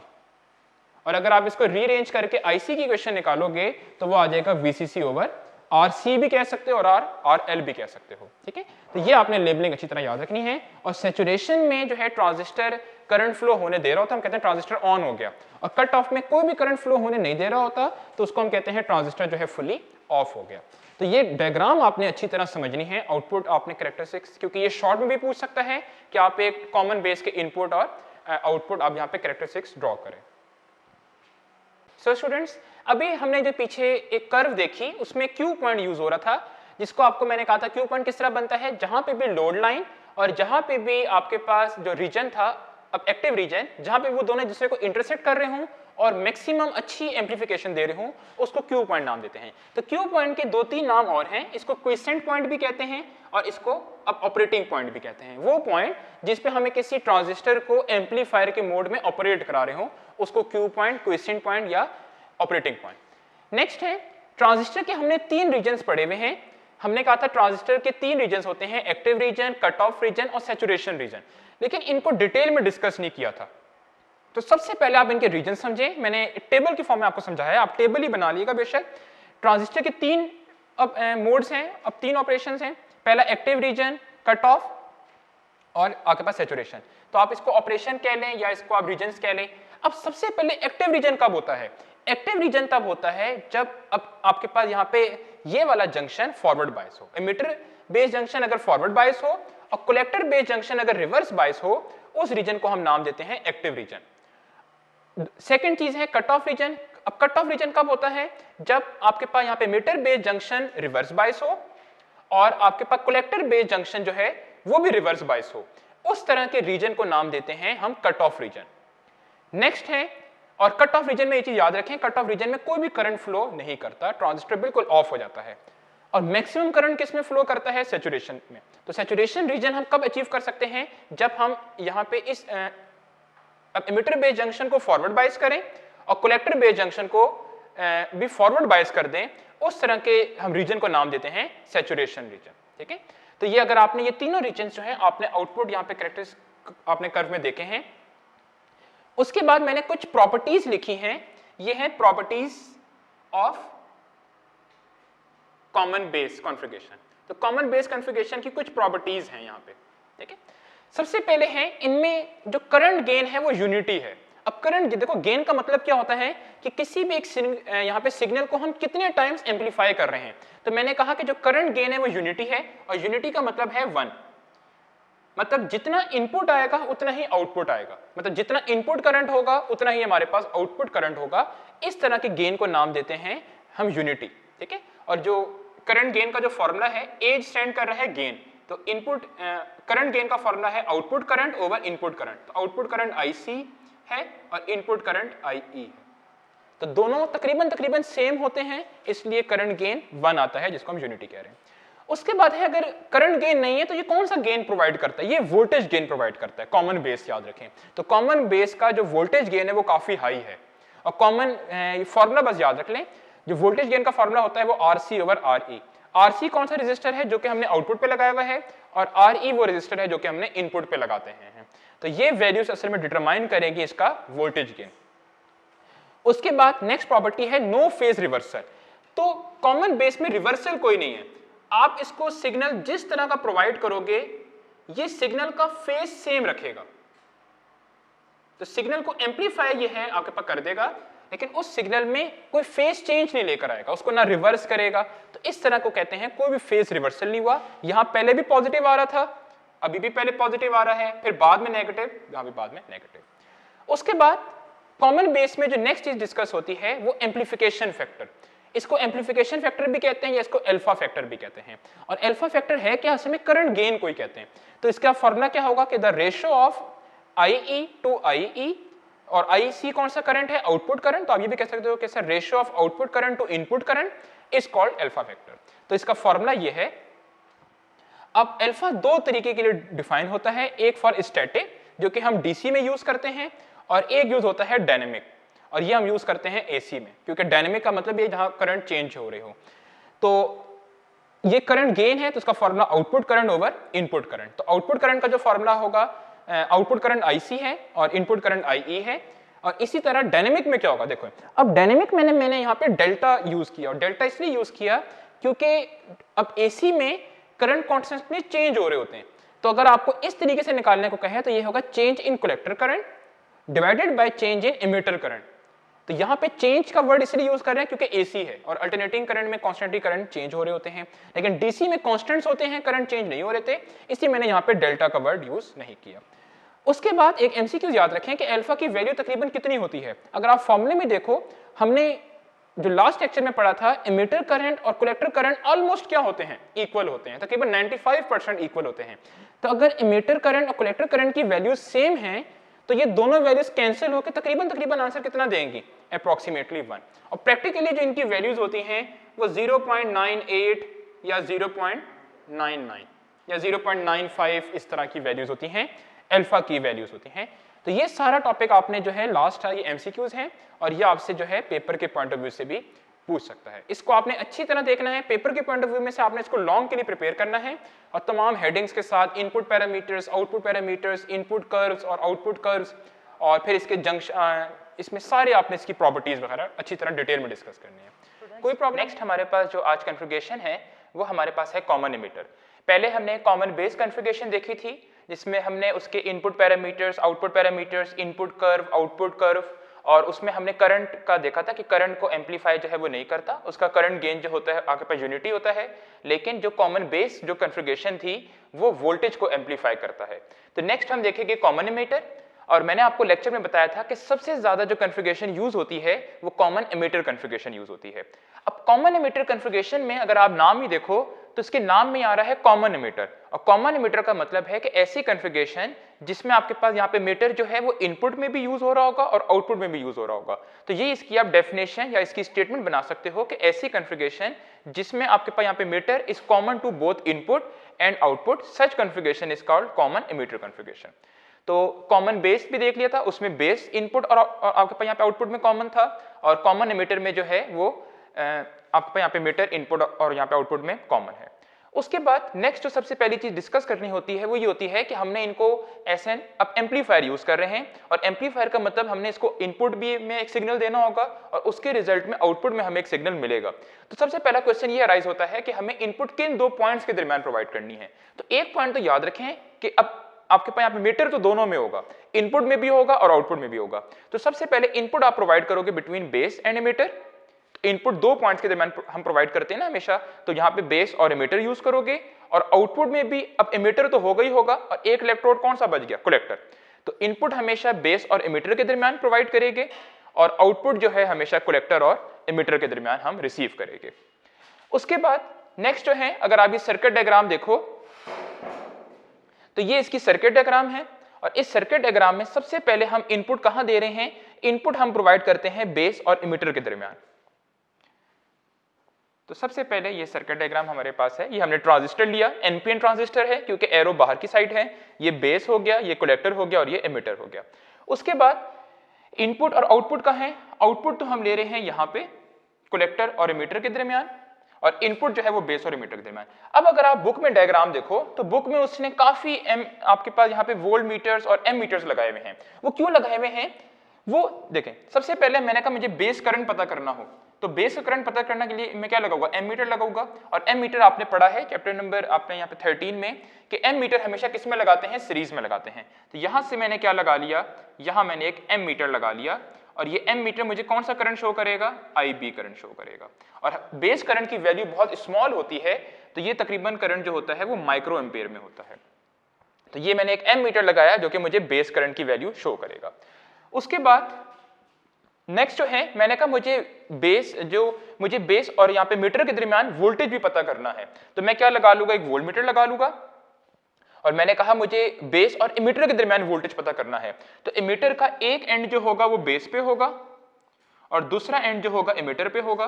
और अगर आप इसको रीअरेंज करके IC की इक्वेशन निकालोगे तो वो आ जाएगा VCC ओवर RC भी कह सकते हो और RL भी कह सकते हो, ठीक है। तो ये आपने लेबलिंग अच्छी तरह याद रखनी है। और सैचुरेशन में जो है ट्रांजिस्टर करंट फ्लो होने दे रहा होता है, हम कहते हैं ट्रांजिस्टर ऑन हो गया, और कट ऑफ में कोई भी करंट फ्लो होने नहीं दे रहा होता तो उसको हम कहते हैं ट्रांजिस्टर जो है फुली ऑफ हो गया। तो ये डायग्राम आपने अच्छी तरह समझनी है। आउटपुट आपने कैरेक्टरिस्टिक्स, क्योंकि ये शॉर्ट में भी पूछ सकता है कि आप एक कॉमन बेस के इनपुट और आउटपुट आप यहाँ पे कैरेक्टरिस्टिक्स ड्रॉ करें। सो स्टूडेंट्स, अभी हमने जो पीछे एक कर्व देखी उसमें क्यू पॉइंट यूज हो रहा था, जिसको आपको मैंने कहा था क्यू पॉइंट किस तरह बनता है? जहां पे भी लोड लाइन और जहां पे भी आपके पास जो रीजन था, अब एक्टिव रीजन, जहां पे वो दोनों एक दूसरे को इंटरसेक्ट कर रहे हों और मैक्सिमम अच्छी एम्प्लीफिकेशन दे रहे हों, उसको क्यू पॉइंट नाम देते हैं। तो क्यू पॉइंट के 2-3 नाम और हैं, इसको क्विसेंट पॉइंट भी कहते हैं और इसको अब ऑपरेटिंग पॉइंट भी कहते हैं। वो पॉइंट जिसपे हमें किसी ट्रांजिस्टर को एम्पलीफायर के मोड में ऑपरेट करा रहे हो, उसको क्यू पॉइंट, क्विसेंट पॉइंट या ऑपरेटिंग पॉइंट। नेक्स्ट है ट्रांजिस्टर के हमने 3 रीजन्स पढ़े हुए हैं। हमने कहा था ट्रांजिस्टर के 3 रीजन्स होते हैं, active region, cut off region और सैचुरेशन रीजन, लेकिन इनको डिटेल में डिस्कस नहीं किया था। तो सबसे पहले आप इनके रीजन समझें। मैंने टेबल की फॉर्म में आपको समझाया है, आप टेबल ही बना लीजिएगा बेशक। ट्रांजिस्टर के 3 अब मोड्स हैं, अब 3 ऑपरेशंस हैं। पहला एक्टिव रीजन, कट ऑफ और आपके पास सैचुरेशन। तो आप इसको ऑपरेशन कह लें या इसको आप रीजन्स कह लें। अब सबसे पहले एक्टिव रीजन कब होता है? एक्टिव रीजन तब होता है जब अब आपके पास यहाँ पे ये वाला जंक्शन फॉरवर्ड बायस हो। एमिटर बेस जंक्शन अगर फॉरवर्ड बायस हो और कलेक्टर बेस जंक्शन अगर रिवर्स बायस हो, उस रीजन को हम नाम देते हैं एक्टिव रीजन। सेकंड चीज है कट ऑफ रीजन। अब कट ऑफ रीजन कब होता है? जब आपके पास यहाँ पे emitter base junction reverse bias हो और आपके पास कलेक्टर बेस जंक्शन जो है वो भी रिवर्स बायस हो, उस तरह के रीजन को नाम देते हैं हम कट ऑफ रीजन। नेक्स्ट है, और कट ऑफ रीजन में ये चीज याद रखें, कट ऑफ रीजन में कोई भी करंट फ्लो नहीं करता, ट्रांजिस्टर बिल्कुल ऑफ हो जाता है। और मैक्सिमम करंट किस में फ्लो करता है? सैचुरेशन में। तो सैचुरेशन रीजन हम कब अचीव कर सकते हैं? जब हम यहाँ पे इस एमिटर बेस जंक्शन को फॉरवर्ड बायस करें और कलेक्टर बेस जंक्शन को भी फॉरवर्ड बायस कर दें, उस तरह के हम रीजन को नाम देते हैं सैचुरेशन रीजन। ठीक है, तो ये अगर आपने ये तीनों रीजन जो है आपने आउटपुट यहाँ पे कैरेक्टरिस्टिक आपने कर्व में देखे हैं। उसके बाद मैंने कुछ प्रॉपर्टीज लिखी हैं, ये हैं properties of common base configuration. तो कॉमन बेस कॉन्फ़िगरेशन की कुछ प्रॉपर्टीज हैं यहाँ पे। ठीक है, सबसे पहले है इनमें जो करंट गेन है वो यूनिटी है। अब करंट देखो, गेन का मतलब क्या होता है कि किसी भी एक यहाँ पे सिग्नल को हम कितने टाइम्स एम्पलीफाई कर रहे हैं। तो मैंने कहा कि जो करंट गेन है वो यूनिटी है, और यूनिटी का मतलब है 1। मतलब जितना इनपुट आएगा उतना ही आउटपुट आएगा, मतलब जितना इनपुट करंट होगा उतना ही हमारे पास आउटपुट करंट होगा। इस तरह के गेन को नाम देते हैं हम यूनिटी। ठीक है, और जो करंट गेन का जो फॉर्मूला है, एज स्टैंड कर रहा है गेन, तो इनपुट करंट गेन का फॉर्मूला है output current over input current. तो आउटपुट करंट IC है और इनपुट करंट IE है, तो दोनों तकरीबन सेम होते हैं, इसलिए करंट गेन 1 आता है, जिसको हम यूनिटी कह रहे हैं। उसके बाद है, अगर करंट गेन नहीं है तो ये कौन सा गेन प्रोवाइड करता है? ये वोल्टेज गेन प्रोवाइड करता है, कॉमन बेस, याद रखें। तो कॉमन बेस का जो वोल्टेज गेन है वो काफी हाई है, और कॉमन फॉर्मूला बस याद रख लें, जो वोल्टेज गेन का फॉर्मूला होता है वो RC ओवर RE। RC कौन सा रेजिस्टर है? जो कि हमने आउटपुट पे लगाया हुआ है, और RE वो रेजिस्टर है जो कि हमने इनपुट पे लगाते हैं। तो ये वैल्यूज असल में डिटरमाइन करेंगी इसका वोल्टेज गेन। उसके बाद नेक्स्ट प्रॉपर्टी है नो फेज रिवर्सल। तो कॉमन बेस में रिवर्सल कोई नहीं है, आप इसको सिग्नल जिस तरह का प्रोवाइड करोगे ये सिग्नल का फेज सेम रखेगा। तो सिग्नल को एम्पलीफाई ये है आपके पास कर देगा, लेकिन उस सिग्नल में कोई फेज चेंज नहीं लेकर आएगा, उसको ना रिवर्स करेगा। तो इस तरह को कहते हैं कोई भी फेज रिवर्सल नहीं हुआ। यहां पहले भी पॉजिटिव आ रहा था, अभी भी पहले पॉजिटिव आ रहा है, फिर बाद में नेगेटिव, यहां भी बाद में नेगेटिव। उसके बाद कॉमन बेस में जो नेक्स्ट चीज डिस्कस होती है वो एम्पलीफिकेशन फैक्टर। इसको एम्पलीफिकेशन फैक्टर भी कहते हैं या इसको अल्फा फैक्टर भी कहते हैं। और अल्फा फैक्टर है क्या? असल में करंट गेन को ही कहते हैं। तो इसका फॉर्मूला क्या होगा कि the ratio of IE to IE, और IC कौन सा करंट है? Output current. तो आप ये भी कह सकते हो कि sir ratio of output current to input current is called alpha factor. तो इसका फॉर्मूला ये है। अब अल्फा दो तरीके के लिए डिफाइन होता है, एक फॉर स्टैटिक जो कि हम DC में यूज करते हैं, और एक यूज होता है डायनेमिक, और ये हम यूज करते हैं AC में, क्योंकि डायनेमिक का मतलब ये जहां करंट चेंज हो रहे हो। तो ये करंट गेन है, तो इसका formula output current over input current. तो आउटपुट करंट का जो फॉर्मूला होगा, आउटपुट करंट IC है और इनपुट करंट IE है। और इसी तरह डायनेमिक में क्या होगा? देखो, अब डायनेमिक मैंने यहाँ पे डेल्टा यूज किया, और डेल्टा इसलिए यूज किया क्योंकि अब AC में करंट कॉन्स्टेंटली चेंज हो रहे होते हैं। तो अगर आपको इस तरीके से निकालने को कहे तो ये होगा change in collector current divided by change in emitter current. तो यहाँ पे चेंज का वर्ड इसलिए यूज कर रहे हैं क्योंकि AC है, और अल्टरनेटिंग करंट में कॉन्स्टेंटली करंट चेंज हो रहे होते हैं, लेकिन DC में कॉन्स्टेंट्स होते हैं, करंट चेंज नहीं हो रहे थे, इसलिए मैंने यहाँ पे डेल्टा का वर्ड यूज नहीं किया। उसके बाद एक MCQ याद रखें कि अल्फा की वैल्यू तकरीबन कितनी होती है। अगर आप फॉर्मूले में देखो, हमने जो लास्ट लेक्चर में पढ़ा था, एमिटर करंट और कलेक्टर करंट ऑलमोस्ट क्या होते हैं? इक्वल होते हैं, तकरीबन 95% इक्वल होते हैं। तो अगर एमिटर करंट और कलेक्टर करंट की वैल्यूज सेम हैं तो ये दोनों वैल्यूज कैंसिल होकर तकरीबन आंसर कितना देंगी? अप्रॉक्सीमेटली 1। और प्रैक्टिकली जो इनकी वैल्यूज होती हैं वो 0.98 या 0.99 या 0.95 इस तरह की वैल्यूज होती हैं, अल्फा की वैल्यूज होती हैं। तो ये सारा टॉपिक आपने जो है लास्ट है, ये MCQs हैं, और ये आपसे जो है पेपर के पॉइंट ऑफ व्यू से भी पूछ सकता है। इसको आपने अच्छी तरह देखना है, पेपर के पॉइंट ऑफ व्यू में से आपने इसको लॉन्ग के लिए प्रिपेयर करना है, और तमाम हेडिंग्स के साथ input parameters, output parameters, input curves और आउटपुट कर्व्स, और फिर इसके जंक्शन, इसमें सारे आपने इसकी प्रॉपर्टीज वगैरह अच्छी तरह डिटेल में डिस्कस करनी है। कोई प्रॉब्लम? नेक्स्ट हमारे पास जो आज कॉन्फ़िगरेशन है वो हमारे पास है कॉमन एमिटर। पहले हमने कॉमन बेस कॉन्फ़िगरेशन देखी थी, जिसमें हमने उसके input parameters, output parameters, input curve, output curve, और उसमें हमने करंट का देखा था कि करंट को एम्पलीफाई जो है वो नहीं करता, उसका करंट गेन जो होता है आपके पास यूनिटी होता है, लेकिन जो कॉमन बेस जो कॉन्फ़िगरेशन थी वो वोल्टेज को एम्पलीफाई करता है। तो नेक्स्ट हम देखेंगे कॉमन एमिटर, और मैंने आपको लेक्चर में बताया था कि सबसे ज्यादा जो कॉन्फ़िगरेशन यूज होती है वो कॉमन एमिटर कॉन्फ़िगरेशन यूज होती है। अब कॉमन एमिटर कॉन्फ़िगरेशन में अगर आप नाम ही देखो तो इसके नाम में आ रहा है कॉमन एमिटर, और कॉमन एमिटर का मतलब है कि ऐसी कॉन्फ़िगरेशन जिसमें आपके पास यहाँ पे मीटर जो है वो इनपुट में भी यूज हो रहा होगा और आउटपुट में भी यूज हो रहा होगा। तो ये इसकी आप डेफिनेशन या इसकी स्टेटमेंट बना सकते हो कि ऐसी कॉन्फ़िगरेशन जिसमें आपके पास यहाँ पे emitter is common to both input and output, such configuration is called common emitter configuration. तो कॉमन बेस भी देख लिया था, उसमें बेस इनपुट और आपके पास यहाँ पे आउटपुट में कॉमन था, और कॉमन एमिटर में जो है वो आपके पास यहाँ पे मीटर इनपुट और यहाँ पे आउटपुट में कॉमन है। उसके बाद नेक्स्ट जो सबसे पहली चीज डिस्कस करनी होती है वो ये होती है कि हमने इनको एसएन अब एम्पलीफायर यूज कर रहे हैं, और एम्पलीफायर का मतलब हमने इसको इनपुट भी में एक सिग्नल देना होगा और उसके रिजल्ट में आउटपुट में हमें एक सिग्नल मिलेगा। तो सबसे पहला क्वेश्चन ये अराइज होता है कि हमें इनपुट किन दो पॉइंट्स के दरमियान प्रोवाइड करनी है। तो एक पॉइंट तो याद रखें कि अब आपके पास यहाँ पे मीटर तो दोनों में होगा, इनपुट में भी होगा और आउटपुट में भी होगा। तो सबसे पहले इनपुट आप प्रोवाइड करोगे between base and emitter. Input दो पॉइंट्स के दरमियान हम प्रोवाइड करते हैं ना हमेशा, तो यहाँ पे बेस और एमिटर यूज करोगे, और आउटपुट में भी अब एमिटर तो होगा ही होगा, और एक इलेक्ट्रोड कौन सा बच गया, कलेक्टर। तो इनपुट हमेशा बेस और एमिटर के दरमियान प्रोवाइड करेंगे, और आउटपुट जो है हमेशा कलेक्टर और एमिटर के दरमियान हम रिसीव करेंगे। उसके बाद नेक्स्ट जो है, अगर आप ये सर्किट डायग्राम देखो तो ये इसकी सर्किट डायग्राम है, और इस सर्किट डायग्राम में सबसे पहले हम इनपुट कहां दे रहे हैं, इनपुट हम प्रोवाइड करते हैं बेस और एमिटर के दरमियान। तो सबसे पहले ये सर्किट डायग्राम हमारे पास है, ये हमने ट्रांजिस्टर लिया, एनपीएन ट्रांजिस्टर है क्योंकि एरो बाहर की साइड है, ये बेस हो गया, ये कलेक्टर हो गया और ये एमिटर हो गया। उसके बाद इनपुट और आउटपुट का है, आउटपुट तो हम ले रहे हैं यहाँ पे कलेक्टर और एमिटर के दरमियान, और इनपुट जो है वो बेस और एमिटर के दरमियान। अब अगर आप बुक में डायग्राम देखो तो बुक में उसने काफी आपके पास यहाँ पे वोल्ट मीटर्स और एम मीटर्स लगाए हुए हैं। वो क्यों लगाए हुए हैं वो देखें। सबसे पहले मैंने कहा मुझे बेस करंट पता करना हो, तो बेस करंट पता करने के लिए मैं क्या लगाऊंगा, एम मीटर लगाऊंगा। और एम मीटर आपने पढ़ा है चैप्टर नंबर आपने यहाँ पे 13 में कि एम मीटर हमेशा किस में लगाते हैं, सीरीज में लगाते हैं। तो यहां से मैंने क्या लगा लिया, यहां मैंने एक एम मीटर लगा लिया, और ये एम मीटर मुझे कौन सा करंट शो करेगा, IB करंट शो करेगा। और बेस करंट की वैल्यू बहुत स्मॉल होती है, तो ये तकरीबन करंट जो होता है वो माइक्रो एम्पेयर में होता है। तो ये मैंने एक एम मीटर लगाया जो कि मुझे बेस करंट की वैल्यू शो करेगा। उसके बाद नेक्स्ट जो है, मैंने कहा मुझे बेस और यहाँ पे मीटर के दरमियान वोल्टेज भी पता करना है, तो मैं क्या लगा लूंगा, एक वोल्ट मीटर लगा लूंगा। और मैंने कहा मुझे बेस और एमिटर के दरमियान वोल्टेज पता करना है, तो एमिटर का एक एंड जो होगा वो बेस पे होगा और दूसरा एंड जो होगा एमिटर पे होगा।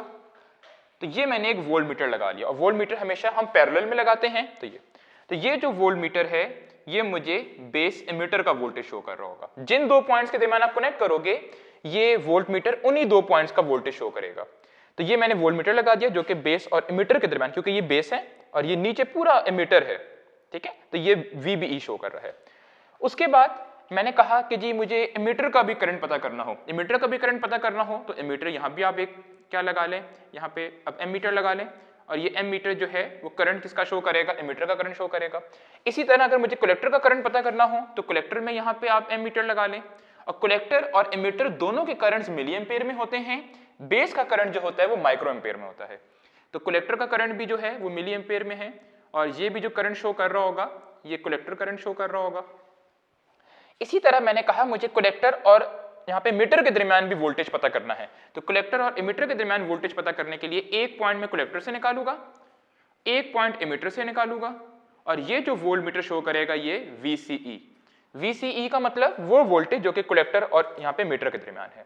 तो ये मैंने एक वोल्ट मीटर लगा लिया, और वोल्ट मीटर हमेशा हम पैरेलल में लगाते हैं। तो ये जो वोल्ट मीटर है ये मुझे बेस एमिटर का वोल्टेज शो कर रहा होगा। जिन दो पॉइंट्स के दरमियान आप कनेक्ट करोगे ये वोल्ट मीटर उन्हीं दो पॉइंट्स का वोल्टेज शो करेगा। तो ये मैंने वोल्ट मीटर लगा दिया जो कि बेस और एमिटर के दरमियान, क्योंकि ये बेस है और ये नीचे पूरा एमिटर है, ठीक है, तो ये VBE शो कर रहा है। उसके बाद मैंने कहा कि जी मुझे एमिटर का भी करंट पता करना हो, एमिटर का भी करंट पता करना हो, तो एमिटर यहाँ भी आप एक क्या लगा लें, यहाँ पे अब एम मीटर लगा लें, और ये एम मीटर जो है वो करंट किसका शो करेगा, एमिटर का करंट शो करेगा। इसी तरह अगर मुझे कलेक्टर का करंट पता करना हो तो कलेक्टर में यहाँ पे आप एम मीटर लगा लें, और कलेक्टर और एमिटर दोनों के करंट्स मिली एम्पेयर में होते हैं, बेस का करंट जो होता है वो माइक्रो एम्पेयर में होता है। तो कलेक्टर का करंट भी जो है वो मिली एम्पेयर में है, और ये भी जो करंट शो कर रहा होगा ये कलेक्टर करंट शो कर रहा होगा। इसी तरह मैंने कहा मुझे कलेक्टर और यहाँ पे मीटर के दरमियान भी वोल्टेज पता करना है, तो कलेक्टर और एमिटर के दरमियान वोल्टेज पता करने के लिए एक पॉइंट में कलेक्टर से निकालूंगा, एक पॉइंट एमिटर से निकालूंगा, और ये जो वोल्ट मीटर शो करेगा ये VCE का मतलब वो वोल्टेज जो कि कलेक्टर और यहाँ पे मीटर के दरमियान है।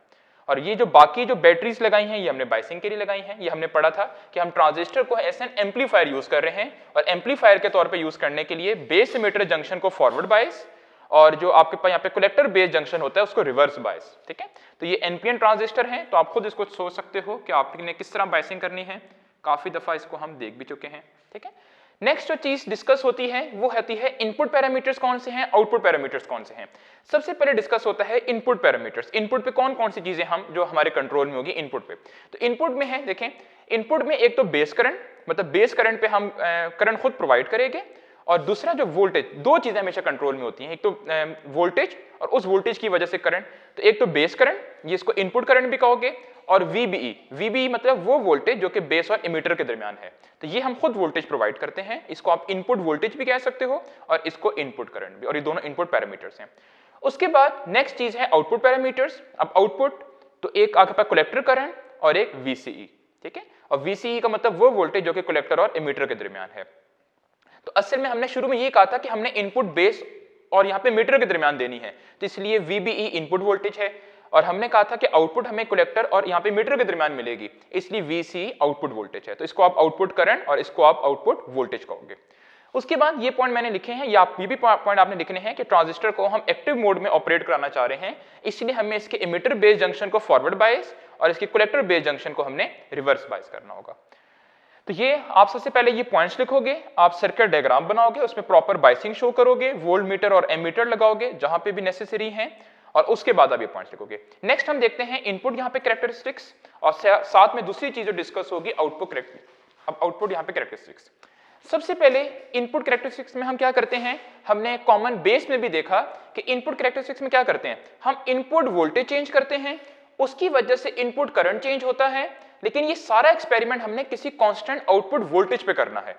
और ये जो बाकी जो बैटरीज लगाई हैं ये हमने बाइसिंग के लिए लगाई हैं। ये हमने पढ़ा था कि हम ट्रांजिस्टर को एज एन एम्पलीफायर यूज कर रहे हैं, और एम्पलीफायर के तौर पे यूज करने के लिए बेस एमिटर जंक्शन को फॉरवर्ड बायस, और जो आपके पास यहाँ पे कलेक्टर बेस जंक्शन होता है उसको रिवर्स बायस, ठीक है। तो ये NPN ट्रांजिस्टर है, तो आप खुद इसको सोच सकते हो कि आपने किस तरह बायसिंग करनी है, काफी दफा इसको हम देख भी चुके हैं, ठीक है। नेक्स्ट जो चीज डिस्कस होती है वो होती है इनपुट पैरामीटर्स कौन से हैं, आउटपुट पैरामीटर्स कौन से हैं। सबसे पहले डिस्कस होता है इनपुट पैरामीटर्स। इनपुट पे कौन कौन सी चीजें हम जो हमारे कंट्रोल में होगी इनपुट पे। तो इनपुट में है, देखें इनपुट में एक तो बेस करंट, मतलब बेस करंट पे हम करंट खुद प्रोवाइड करेंगे, और दूसरा जो वोल्टेज, दो चीजें हमेशा कंट्रोल में होती हैं, एक तो वोल्टेज और उस वोल्टेज की वजह से करंट। तो एक तो बेस करंट, ये इसको इनपुट करंट भी कहोगे, और VBE मतलब वो वोल्टेज जो कि बेस और एमिटर के दरमियान है। तो ये हम खुद वोल्टेज प्रोवाइड करते हैं, इसको आप इनपुट वोल्टेज भी कह सकते हो और इसको इनपुट करंट भी, और ये दोनों इनपुट पैरामीटर्स हैं। उसके बाद नेक्स्ट चीज है आउटपुट पैरामीटर्स। अब आउटपुट तो एक आपके पास कलेक्टर करंट और एक VCE, ठीक है, और VCE का मतलब वो वोल्टेज जो कि कलेक्टर और एमिटर के दरमियान है। तो असल में हमने शुरू में ये कहा था कि हमने इनपुट बेस और यहाँ पे मीटर के दरमियान देनी है, तो इसलिए VBE इनपुट वोल्टेज है, और हमने कहा था कि आउटपुट हमें कलेक्टर और यहाँ पे मीटर के दरमियान मिलेगी, इसलिए VCE आउटपुट वोल्टेज है। तो इसको आप आउटपुट करंट और इसको आप आउटपुट वोल्टेज कहोगे। उसके बाद ये पॉइंट मैंने लिखे हैं, ये भी पॉइंट आपने लिखने हैं कि ट्रांजिस्टर को हम एक्टिव मोड में ऑपरेट कराना चाह रहे हैं, इसलिए हमें इसके इमिटर बेस जंक्शन को फॉरवर्ड बायस और इसके कलेक्टर बेस जंक्शन को हमने रिवर्स बायस करना होगा। तो ये आप सबसे पहले ये पॉइंट्स लिखोगे, आप सर्किट डायग्राम बनाओगे, उसमें प्रॉपर बायसिंग शो करोगे, वोल्ट मीटर और एमीटर लगाओगे जहां पे भी नेसेसरी है, और उसके बाद आप ये पॉइंट्स लिखोगे। नेक्स्ट हम देखते हैं इनपुट यहाँ पे कैरेक्टरिस्टिक्स, और साथ में दूसरी चीज जो डिस्कस होगी आउटपुट कैरेक्टरिस्टिक्स। अब आउटपुट यहाँ पे कैरेक्टरिस्टिक्स, सबसे पहले इनपुट कैरेक्टरिस्टिक्स में हम क्या करते हैं, हमने कॉमन बेस में भी देखा कि इनपुट कैरेक्टरिस्टिक्स में क्या करते हैं, हम इनपुट वोल्टेज चेंज करते हैं, उसकी वजह से इनपुट करंट चेंज होता है, लेकिन ये सारा एक्सपेरिमेंट हमने किसी कांस्टेंट आउटपुट वोल्टेज पे करना है।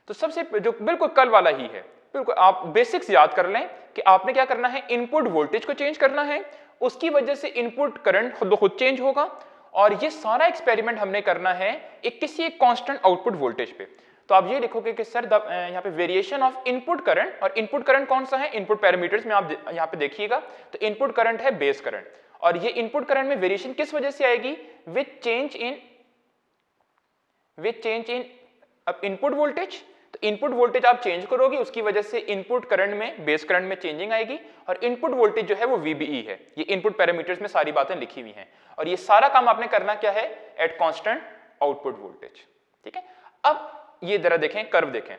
तो सबसे जो बिल्कुल कल वाला ही है, बिल्कुल आप बेसिक्स याद कर लें कि आपने क्या करना है, इनपुट वोल्टेज को चेंज करना है, उसकी वजह से इनपुट करंट खुद चेंज होगा, और ये सारा एक्सपेरिमेंट हमने करना है किसी एक कांस्टेंट आउटपुट वोल्टेज पे। तो आप ये लिखोगे कि सर यहाँ पे वेरिएशन ऑफ इनपुट करंट, और इनपुट करंट कौन सा है, इनपुट पैरामीटर्स में आप यहाँ पे देखिएगा, तो इनपुट करंट है बेस करंट, और ये इनपुट करंट में वेरिएशन किस वजह से आएगी, with change in input voltage. तो इनपुट वोल्टेज आप चेंज करोगे, उसकी वजह से इनपुट करंट में बेस करंट में चेंजिंग आएगी, और इनपुट वोल्टेज जो है वो VBE है। ये इनपुट पैरामीटर्स में सारी बातें लिखी हुई हैं, और ये सारा काम आपने करना क्या है, एट कांस्टेंट आउटपुट वोल्टेज, ठीक है। अब ये जरा देखें, कर्व देखें,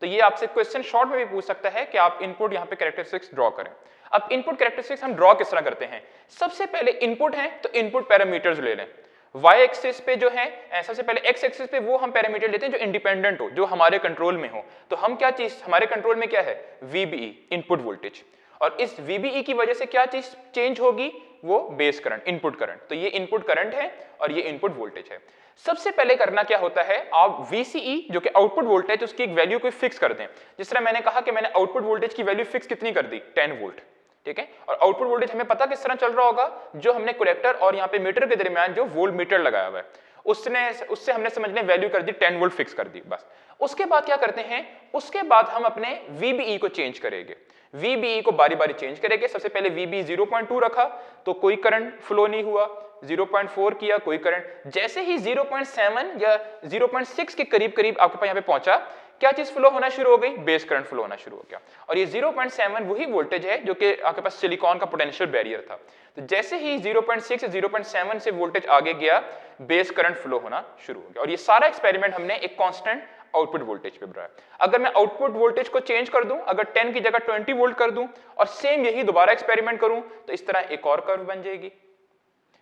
तो ये आपसे क्वेश्चन शॉर्ट में भी पूछ सकता है कि आप इनपुट यहाँ पे कैरेक्टरिस्टिक्स ड्रॉ करें। अब इनपुट कैरेक्टरिस्टिक्स हम ड्रॉ किस तरह करते हैं, सबसे पहले इनपुट है तो इनपुट पैरामीटर्स ले लें, y एक्सिस पे जो है, सबसे पहले x एक्सिस पे वो हम पैरामीटर लेते हैं जो इंडिपेंडेंट हो, जो हमारे कंट्रोल में हो। तो हम क्या चीज, हमारे कंट्रोल में क्या है, VBE इनपुट वोल्टेज, और इस VBE की वजह से क्या चीज चेंज होगी, वो बेस करंट, इनपुट करंट। तो ये इनपुट करंट है और ये इनपुट वोल्टेज है। सबसे पहले करना क्या होता है, आप VCE जो कि आउटपुट वोल्टेज, उसकी एक वैल्यू को फिक्स कर दें। जिस तरह मैंने कहा कि मैंने आउटपुट वोल्टेज की वैल्यू फिक्स कितनी कर दी, 10 वोल्ट, ठीक है। और आउटपुट वोल्टेज हमें पता किस तरह चल रहा होगा, जो हमने कलेक्टर और यहाँ पे मीटर के दरमियान जो वोल्ट मीटर लगाया हुआ है, उससे हमने समझ लें वैल्यू कर दी 10 वोल्ट फिक्स कर दी, बस। उसके बाद क्या करते हैं, उसके बाद हम अपने VBE को चेंज करेंगे, VBE को बारी बारी चेंज करेंगे। सबसे पहले VBE 0.2 रखा तो कोई करंट फ्लो नहीं हुआ, 0.4 किया, कोई करंट, जैसे ही 0.7 या 0.6 के करीब करीब आपके पास यहाँ पे पहुंचा, क्या चीज फ्लो होना शुरू हो गई, बेस करंट फ्लो होना शुरू हो गया। और ये 0.7 वही वोल्टेज है जो कि आपके पास सिलिकॉन का पोटेंशियल बैरियर था। तो जैसे ही 0.6 या 0.7 से वोल्टेज आगे गया, बेस करंट फ्लो होना शुरू हो गया। और ये सारा एक्सपेरिमेंट हमने एक कांस्टेंट आउटपुट वोल्टेज पे बनाया। अगर मैं आउटपुट वोल्टेज को चेंज कर दूं, अगर 10 की जगह 20 वोल्ट कर दूं, और सेम यही दोबारा एक्सपेरिमेंट करूं, तो इस तरह एक और कर्व बन जाएगी।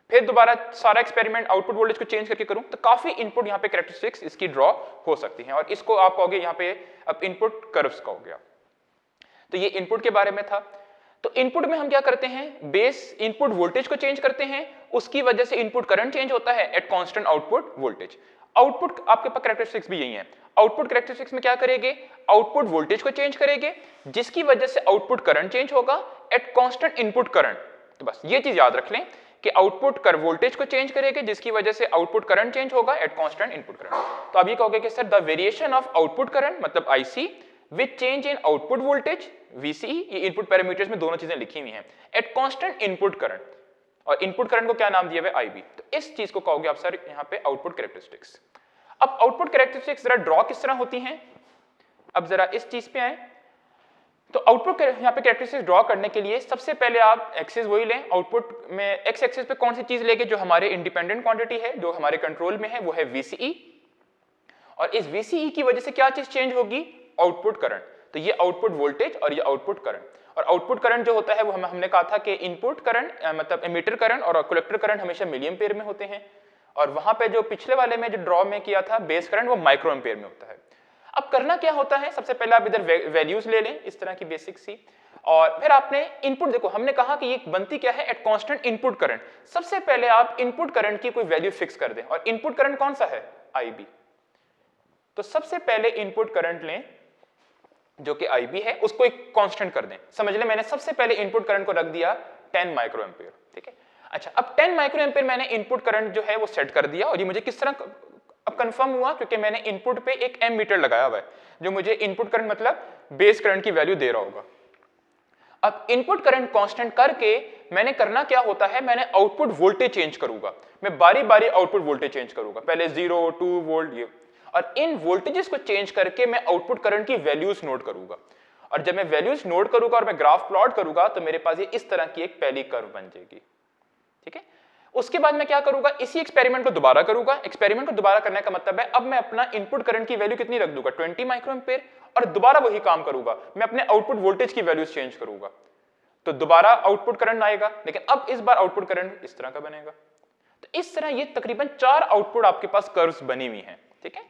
फिर दोबारा सारा एक्सपेरिमेंट आउटपुट वोल्टेज को चेंज करके करूं, तो काफी इनपुट यहाँ पे कैरेक्टरिस्टिक्स इसकी ड्रॉ हो सकती हैं, और इसको आप कहोगे यहाँ पे अब इनपुट कर्व्स का हो गया। तो ये इनपुट के बारे में था। तो इनपुट में हम क्या करते हैं, बेस इनपुट वोल्टेज को चेंज करते हैं, उसकी वजह से इनपुट करंट चेंज होता है eight constant output voltage. Output आपके पास कैरेक्टरिस्टिक्स भी यही है। आउटपुट कैरेक्टरिस्टिक्स में क्या करेंगे, आउटपुट वोल्टेज को चेंज करेंगे, जिसकी वजह से आउटपुट करंट चेंज होगा एट कांस्टेंट इनपुट करंट। तो बस ये चीज याद रख लें कि आउटपुट कर वोल्टेज को चेंज करेंगे, जिसकी वजह से आउटपुट करंट चेंज होगा एट कांस्टेंट इनपुट करंट। तो आप ये कहोगे कि sir the variation of output current मतलब IC with change in output voltage VCE, ये इनपुट पैरामीटर्स में दोनों चीजें लिखी हुई हैं, एट कांस्टेंट इनपुट करंट, और इनपुट करंट को क्या नाम दिया हुआ है, IB। तो इस चीज को कहोगे आप सर यहाँ पे आउटपुट कैरेक्टरिस्टिक्स। अब आउटपुट कैरेक्टरिस्टिक्स जरा ड्रॉ किस तरह होती हैं, अब जरा इस चीज पे आए। तो आउटपुट यहाँ पे कैरेक्टरिस्टिक्स ड्रॉ करने के लिए सबसे पहले आप एक्सिस वही लें, आउटपुट में एक्स एक्सिस पे कौन सी चीज लेंगे, जो हमारे इंडिपेंडेंट क्वांटिटी है, जो हमारे कंट्रोल में है, वो है VCE। और इस VCE की वजह से क्या चीज चेंज होगी, आउटपुट करंट। तो ये आउटपुट वोल्टेज और ये आउटपुट करंट। और आउटपुट करंट जो होता है वो हमने कहा था कि इनपुट करंट मतलब एमीटर करंट और कलेक्टर करंट हमेशा मिली एम्पेयर में होते हैं, और वहां पे जो पिछले वाले में जो ड्रॉ में किया था बेस करंट, वो माइक्रो एम्पेयर में होता है। अब करना क्या होता है, सबसे पहले आप इधर वैल्यूज ले लें इस तरह की बेसिक सी, और फिर आपने इनपुट, देखो हमने कहा कि ये बनती क्या है, एट कांस्टेंट इनपुट करंट। सबसे पहले आप इनपुट करंट की कोई वैल्यू फिक्स कर दें, और इनपुट करंट कौन सा है, IB। तो सबसे पहले इनपुट करंट लें, जो कि IB है उसको एक कांस्टेंट कर दें। समझ लें मैंने सबसे पहले इनपुट करंट को रख दिया 10 माइक्रो एम्पियर, ठीक है। अच्छा, अब 10 माइक्रो एम्पियर मैंने इनपुट करंट जो है वो सेट कर दिया, और ये मुझे किस तरह अब कंफर्म हुआ, क्योंकि मैंने इनपुट पे एक एम मीटर लगाया हुआ है जो मुझे इनपुट करंट मतलब बेस करंट की वैल्यू दे रहा होगा। अब इनपुट करंट कांस्टेंट करके मैंने करना क्या होता है, मैंने आउटपुट वोल्टेज चेंज करूंगा। मैं बारी बारी आउटपुट वोल्टेज चेंज करूंगा, पहले 0, 2 वोल्ट ये, और इन वोल्टेजेस को चेंज करके मैं आउटपुट करंट की वैल्यूज नोट करूंगा। और जब मैं वैल्यूज नोट करूंगा और मैं ग्राफ प्लॉट करूंगा तो मेरे पास ये इस तरह की एक पहली कर्व बन जाएगी, ठीक है। उसके बाद मैं क्या करूंगा, इसी एक्सपेरिमेंट को दोबारा करूंगा। एक्सपेरिमेंट को दोबारा करने का मतलब है अब मैं अपना इनपुट करंट की वैल्यू कितनी रख दूंगा, 20 माइक्रो एम्पीयर, और दोबारा वही काम करूंगा, मैं अपने आउटपुट वोल्टेज की वैल्यूज चेंज करूंगा, तो दोबारा आउटपुट करंट आएगा, लेकिन अब इस बार आउटपुट करंट इस तरह का बनेगा। तो इस तरह ये तकरीबन 4 आउटपुट आपके पास कर्व्स बनी हुई हैं, ठीक है।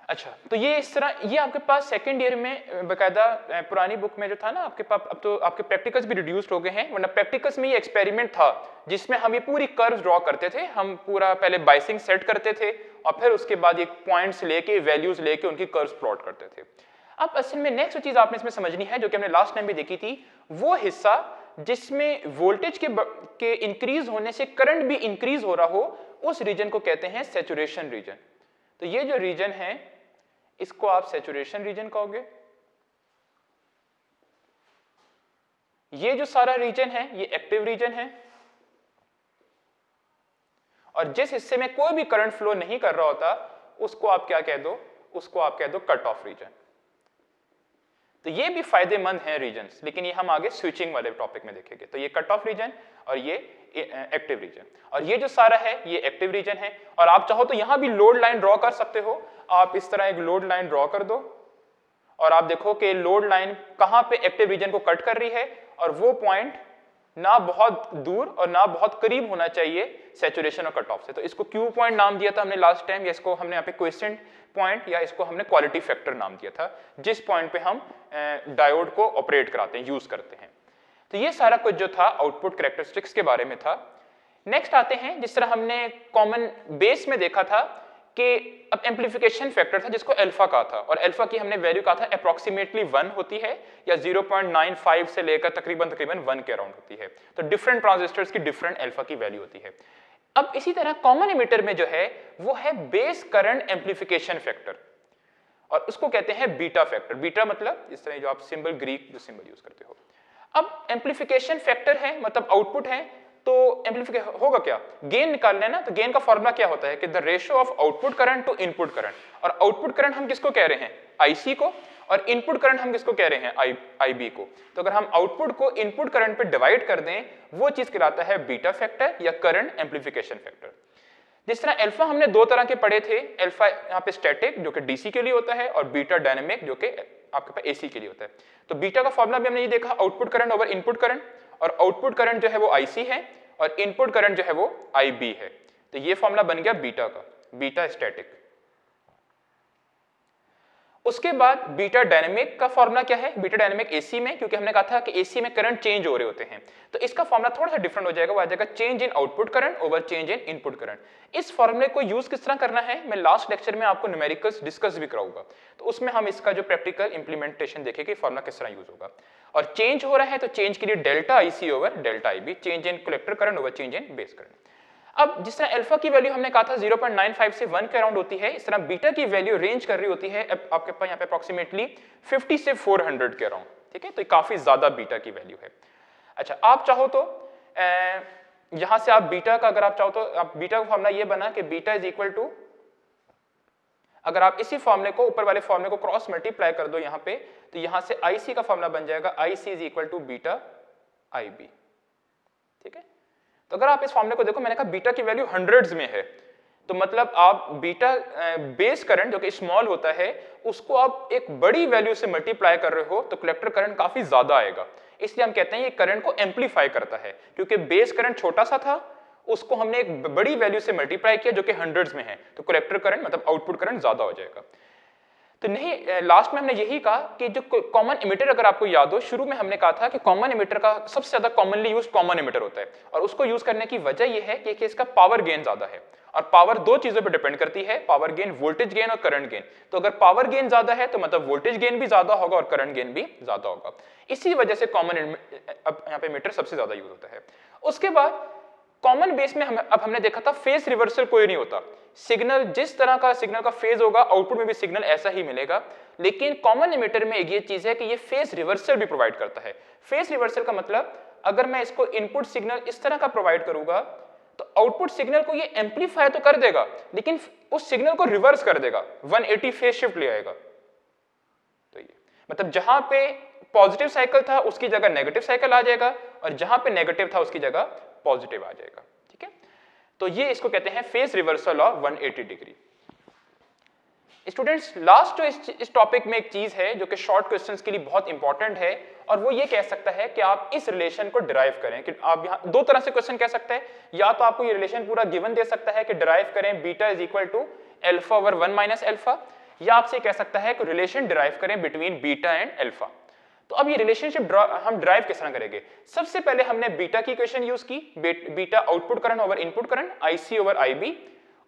अच्छा, तो ये इस तरह, ये आपके पास सेकंड ईयर में बकायदा पुरानी बुक में जो था ना आपके पास, अब तो आपके प्रैक्टिकल्स भी रिड्यूस्ड हो गए हैं, वरना प्रैक्टिकल्स में ये एक्सपेरिमेंट था जिसमें हम ये पूरी कर्व्स ड्रॉ करते थे। हम पूरा पहले बाइसिंग सेट करते थे और फिर उसके बाद ये पॉइंट्स लेके वैल्यूज लेके उनकी कर्व्स प्लॉट करते थे। अब असल में नेक्स्ट चीज आपने इसमें समझनी है, जो कि हमने लास्ट टाइम भी देखी थी, वो हिस्सा जिसमें वोल्टेज के इंक्रीज होने से करंट भी इंक्रीज हो रहा हो, उस रीजन को कहते हैं सैचुरेशन रीजन। तो ये जो रीजन है इसको आप सैचुरेशन रीजन कहोगे। ये जो सारा रीजन है ये एक्टिव रीजन है, और जिस हिस्से में कोई भी करंट फ्लो नहीं कर रहा होता उसको आप क्या कह दो, उसको आप कह दो कट ऑफ रीजन। तो ये भी फायदेमंद हैं रीजन्स, लेकिन ये हम आगे स्विचिंग वाले टॉपिक में देखेंगे। तो ये कट ऑफ रीजन और ये एक्टिव रीजन, और ये जो सारा है ये एक्टिव रीजन है। और आप चाहो तो यहां भी लोड लाइन ड्रॉ कर सकते हो। आप इस तरह एक लोड लाइन ड्रॉ कर दो और आप देखो कि लोड लाइन कहां पे एक्टिव रीजन को कट कर रही है, और वो पॉइंट ना बहुत दूर और ना बहुत करीब होना चाहिए सैचुरेशन और कट ऑफ से। तो इसको क्यू पॉइंट नाम दिया था हमने लास्ट टाइम, या इसको हमने यहाँ पे क्वेश्चन पॉइंट, या इसको हमने क्वालिटी फैक्टर नाम दिया था, जिस पॉइंट पे हम डायोड को ऑपरेट कराते हैं, यूज करते हैं। तो ये सारा कुछ जो था आउटपुट कैरेक्टरिस्टिक्स के बारे में था। नेक्स्ट आते हैं, जिस तरह हमने कॉमन बेस में देखा था कि अब एम्पलीफिकेशन फैक्टर था जिसको अल्फा कहा था, और अल्फा की हमने वैल्यू कहा था अप्रोक्सीमेटली 1 होती है, या 0.95 से लेकर तकरीबन 1 के अराउंड होती है। तो डिफरेंट ट्रांजिस्टर्स की डिफरेंट अल्फा की वैल्यू होती है। अब इसी तरह कॉमन एमिटर में जो है वो है बेस करंट एम्पलीफिकेशन फैक्टर, और उसको कहते हैं बीटा फैक्टर। बीटा मतलब इस तरह जो आप सिंबल, ग्रीक जो सिंबल यूज करते हो। अब एम्पलीफिकेशन फैक्टर है मतलब आउटपुट है, तो एम्पलीफिकेशन होगा क्या, गेन निकालना है ना। तो गेन का फॉर्मूला क्या होता है कि the ratio of output current to input current, और आउटपुट करंट हम किसको कह रहे हैं, आईसी को, और इनपुट करंट हम किसको कह रहे हैं, आईबी को। तो अगर हम आउटपुट को इनपुट करंट पे डिवाइड कर दें, वो चीज कहलाता है बीटा फैक्टर या करंट एम्पलीफिकेशन फैक्टर। जिस तरह अल्फा हमने 2 तरह के पढ़े थे, अल्फा यहाँ पे स्टैटिक जो कि डीसी के लिए होता है, और बीटा डायनेमिक जो कि आपके पास एसी के लिए होता है। तो बीटा का फॉर्मूला भी हमने ये देखा, output current over input current, और आउटपुट करंट जो है वो आईसी है और इनपुट करंट जो है वो आईबी है। तो ये फॉर्मूला बन गया बीटा का, बीटा स्टैटिक। उसके बाद बीटा डायनेमिक का फॉर्मूला क्या है, बीटा डायनेमिक एसी में, क्योंकि हमने कहा था कि एसी में करंट चेंज हो रहे होते हैं, तो इसका फॉर्मूला थोड़ा सा डिफरेंट हो जाएगा, वो आ जाएगा change in output current over change in input current. इस फॉर्मूले को यूज किस तरह करना है, मैं लास्ट लेक्चर में आपको न्यूमेरिकल्स डिस्कस भी कराऊंगा, तो उसमें हम इसका जो प्रैक्टिकल इंप्लीमेंटेशन देखेंगे फॉर्मूला किस तरह यूज होगा। और चेंज हो रहा है तो चेंज के लिए delta IC over delta IB, change in collector current over change in base current. अब जिस तरह अल्फा की वैल्यू हमने कहा था 0.95 से 1 के अराउंड होती है, इस तरह बीटा की वैल्यू रेंज कर रही होती है आपके पास यहाँ पे अप्रोक्सीमेटली 50 से 400 के अराउंड, ठीक है। तो काफी ज्यादा बीटा की वैल्यू है। अच्छा, आप चाहो तो यहां से आप बीटा का, अगर आप चाहो तो आप बीटा का फॉर्मूला ये बना कि बीटा इज इक्वल टू, अगर आप इसी फॉर्मूले को, ऊपर वाले फॉर्मूले को क्रॉस मल्टीप्लाई कर दो यहाँ पे, तो यहां से आईसी का फॉर्मूला बन जाएगा IC is equal to beta IB, ठीक है। तो अगर आप इस फॉर्मूले को देखो, मैंने कहा बीटा की वैल्यू हंड्रेड्स में है, तो मतलब आप बीटा बेस करंट जो कि स्मॉल होता है उसको आप एक बड़ी वैल्यू से मल्टीप्लाई कर रहे हो तो कलेक्टर करंट काफी ज्यादा आएगा। इसलिए हम कहते हैं ये करंट को एम्पलीफाई करता है, क्योंकि बेस करंट छोटा सा था, उसको हमने एक बड़ी वैल्यू से मल्टीप्लाई किया जो कि हंड्रेड्स में है, तो कलेक्टर करंट मतलब आउटपुट करंट ज्यादा हो जाएगा। तो नहीं, लास्ट में हमने यही कहा कि जो कॉमन एमिटर, अगर आपको याद हो, शुरू में हमने कहा था कि कॉमन एमिटर का सबसे ज्यादा कॉमनली यूज्ड कॉमन एमिटर होता है, और उसको यूज करने की वजह यह है कि इसका पावर गेन ज्यादा है। और पावर दो चीजों पर डिपेंड करती है, पावर गेन, वोल्टेज गेन और करंट गेन। तो अगर पावर गेन ज्यादा है तो मतलब वोल्टेज गेन भी ज्यादा होगा और करंट गेन भी ज्यादा होगा। इसी वजह से कॉमन यहाँ पे मीटर सबसे ज्यादा यूज होता है। उसके बाद कॉमन बेस में अब हमने देखा था फेस रिवर्सल कोई नहीं होता, सिग्नल जिस तरह का सिग्नल का फेज होगा आउटपुट में भी सिग्नल ऐसा ही मिलेगा। लेकिन कॉमन एमिटर में एक ये चीज है कि ये फेस रिवर्सल भी प्रोवाइड करता है। फेस रिवर्सल का मतलब अगर मैं इसको इनपुट सिग्नल इस तरह का प्रोवाइड करूंगा तो आउटपुट सिग्नल को ये एम्पलीफाई तो कर देगा लेकिन उस सिग्नल को रिवर्स कर देगा, 180 फेज शिफ्ट ले आएगा। तो ये मतलब जहां पे पॉजिटिव साइकिल था उसकी जगह नेगेटिव साइकिल आ जाएगा और जहां पे नेगेटिव था उसकी जगह पॉजिटिव आ जाएगा। ठीक है, तो ये इसको कहते हैं phase reversal of 180 degree. Students last जो इस टॉपिक में एक चीज है जो कि शॉर्ट क्वेश्चंस के लिए बहुत इंपॉर्टेंट है और वो ये कह सकता है कि आप इस रिलेशन को डिराइव करें। कि आप यहाँ दो तरह से क्वेश्चन कह सकते हैं, या तो आपको ये रिलेशन पूरा गिवन दे सकता है कि डिराइव करें beta is equal to alpha over 1 minus alpha, या आपसे कह सकता है कि रिलेशन डिराइव करें बिटवीन बीटा एंड अल्फा। तो अब ये रिलेशनशिप हम ड्राइव किस तरह करेंगे? सबसे पहले हमने बीटा की इक्वेशन यूज की, beta output current over input current, IC over IB.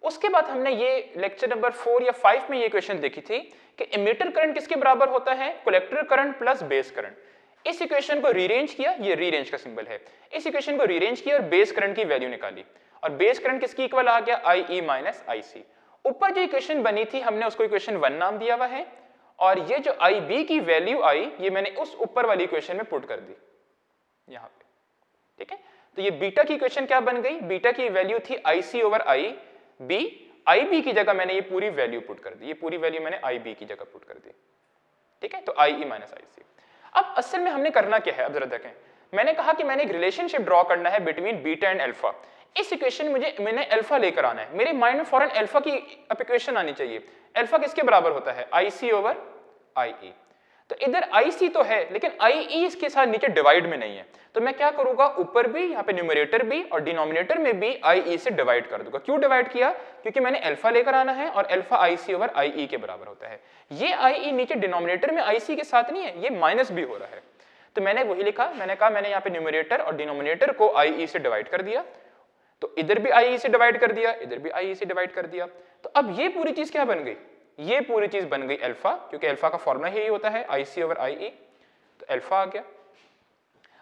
उसके बाद हमने ये लेक्चर नंबर 4 या 5 में ये इक्वेशन देखी थी कि इमिटर करंट किसके बराबर होता है? Collector current plus base current. इस इक्वेशन को रीअरेंज किया, ये रीअरेंज का सिंबल है, इस इक्वेशन को रीअरेंज किया और बेस करंट की वैल्यू निकाली और बेस करंट किसकी इक्वल आ गया? आई माइनस आईसी। ऊपर जो इक्वेशन बनी थी हमने उसको इक्वेशन 1 नाम दिया हुआ है और ये जो आई बी की वैल्यू आई ये मैंने उस ऊपर वाली इक्वेशन में पुट कर दी यहां पे। ठीक है, तो ये बीटा की इक्वेशन क्या बन गई? बीटा की वैल्यू थी I C over I B, I B की जगह मैंने ये पूरी वैल्यू पुट कर दी, ये पूरी वैल्यू मैंने आई बी की जगह पुट कर दी। ठीक है, तो आई ई माइनस आई सी। अब असल में हमने करना क्या है? अब जरा देखें, मैंने कहा कि मैंने एक रिलेशनशिप ड्रॉ करना है बिटवीन बीटा एंड अल्फा। इस इक्वेशन में मैंने अल्फा लेकर आना है, मेरे माइंड में फौरन अल्फा की इक्वेशन आनी चाहिए। अल्फा किसके बराबर होता है? आई सी ओवर आई ई। तो इधर आई सी तो है लेकिन आई ई इसके साथ नीचे डिवाइड में नहीं है, तो मैं क्या करूंगा? ऊपर भी, यहाँ पे न्यूमरेटर भी और डिनोमिनेटर में भी आई ई से डिवाइड कर दूंगा। क्यों डिवाइड किया? क्योंकि मैंने अल्फा लेकर आना है और अल्फा आई सी ओवर आई ई के बराबर होता है। ये आई ई नीचे डिनोमिनेटर में आई सी के साथ नहीं है, ये माइनस भी हो रहा है। तो मैंने वही लिखा, मैंने कहा मैंने यहाँ पे न्यूमरेटर और डिनोमिनेटर को आई ई से डिवाइड कर दिया, तो इधर भी आई ई से डिवाइड कर दिया, इधर भी आई ई से डिवाइड कर दिया। तो अब ये पूरी चीज क्या बन गई? ये पूरी चीज बन गई अल्फा, क्योंकि अल्फा का फॉर्मूला यही होता है आई सी ओवर आई ई, तो अल्फा आ गया।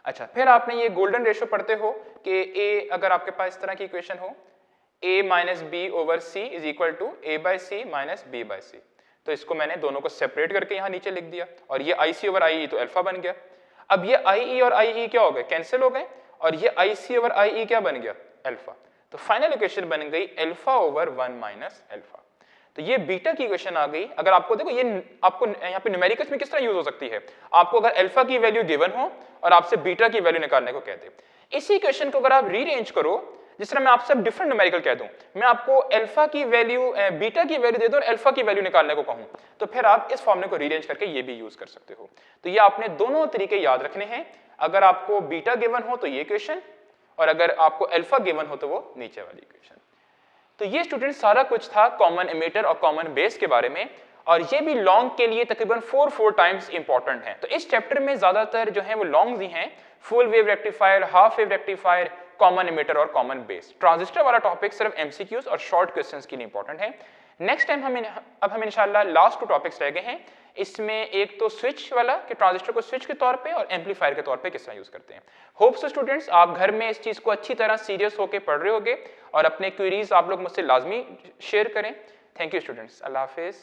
अच्छा, फिर आपने ये गोल्डन रेशियो पढ़ते हो कि ए, अगर आपके पास इस तरह की इक्वेशन हो a minus B over C is equal to A by C minus B by C, तो इसको मैंने दोनों को सेपरेट करके यहाँ नीचे लिख दिया और ये आई सी ओवर आई ई तो अल्फा बन गया। अब ये आई ई और आई ई क्या हो गए? कैंसिल हो गए और ये आई सी ओवर आई ई क्या बन गया? अल्फा। तो फाइनल इक्वेशन बन गई अल्फा ओवर 1 माइनस अल्फा। तो ये बीटा की इक्वेशन आ गई। अगर आपको देखो ये आपको यहाँ पे न्यूमेरिकल्स में किस तरह यूज हो सकती है, आपको अगर अल्फा की वैल्यू गिवन हो और आपसे बीटा की वैल्यू निकालने को कहते, इसी इक्वेशन को अगर आप रीअरेंज करो, जिस तरह मैं आपसे डिफरेंट न्यूमेरिकल कह दूं, मैं आपको अल्फा की वैल्यू बीटा की वैल्यू दे दूं और अल्फा की वैल्यू निकालने को कहूं, तो फिर आप इस फॉर्मूले को रीअरेंज करके ये भी यूज कर सकते हो। तो ये आपने दोनों तरीके याद रखने हैं। अगर आपको बीटा गिवन हो तो ये इक्वेशन, और अगर आपको अल्फा गिवन हो तो वो नीचे वाली इक्वेशन। तो ये स्टूडेंट सारा कुछ था कॉमन एमिटर और कॉमन बेस के बारे में, और ये भी लॉन्ग के लिए तकरीबन 4 टाइम्स इंपॉर्टेंट है। तो इस चैप्टर में ज्यादातर जो है वो लॉन्ग ही हैं, full wave rectifier, half wave rectifier, common emitter और कॉमन बेस। ट्रांजिस्टर वाला टॉपिक सिर्फ एमसीक्यूज और शॉर्ट क्वेश्चंस के लिए इंपॉर्टेंट है। नेक्स्ट टाइम हम इंशाल्लाह लास्ट 2 टॉपिक्स रह गए हैं। इसमें एक तो स्विच वाला कि ट्रांजिस्टर को स्विच के तौर पे और एम्पलीफायर के तौर पे किस तरह यूज करते हैं। होप सो स्टूडेंट्स आप घर में इस चीज को अच्छी तरह सीरियस होकर पढ़ रहे होगे और अपने क्वेरीज आप लोग मुझसे लाजमी शेयर करें। Thank you students, Allah Hafiz.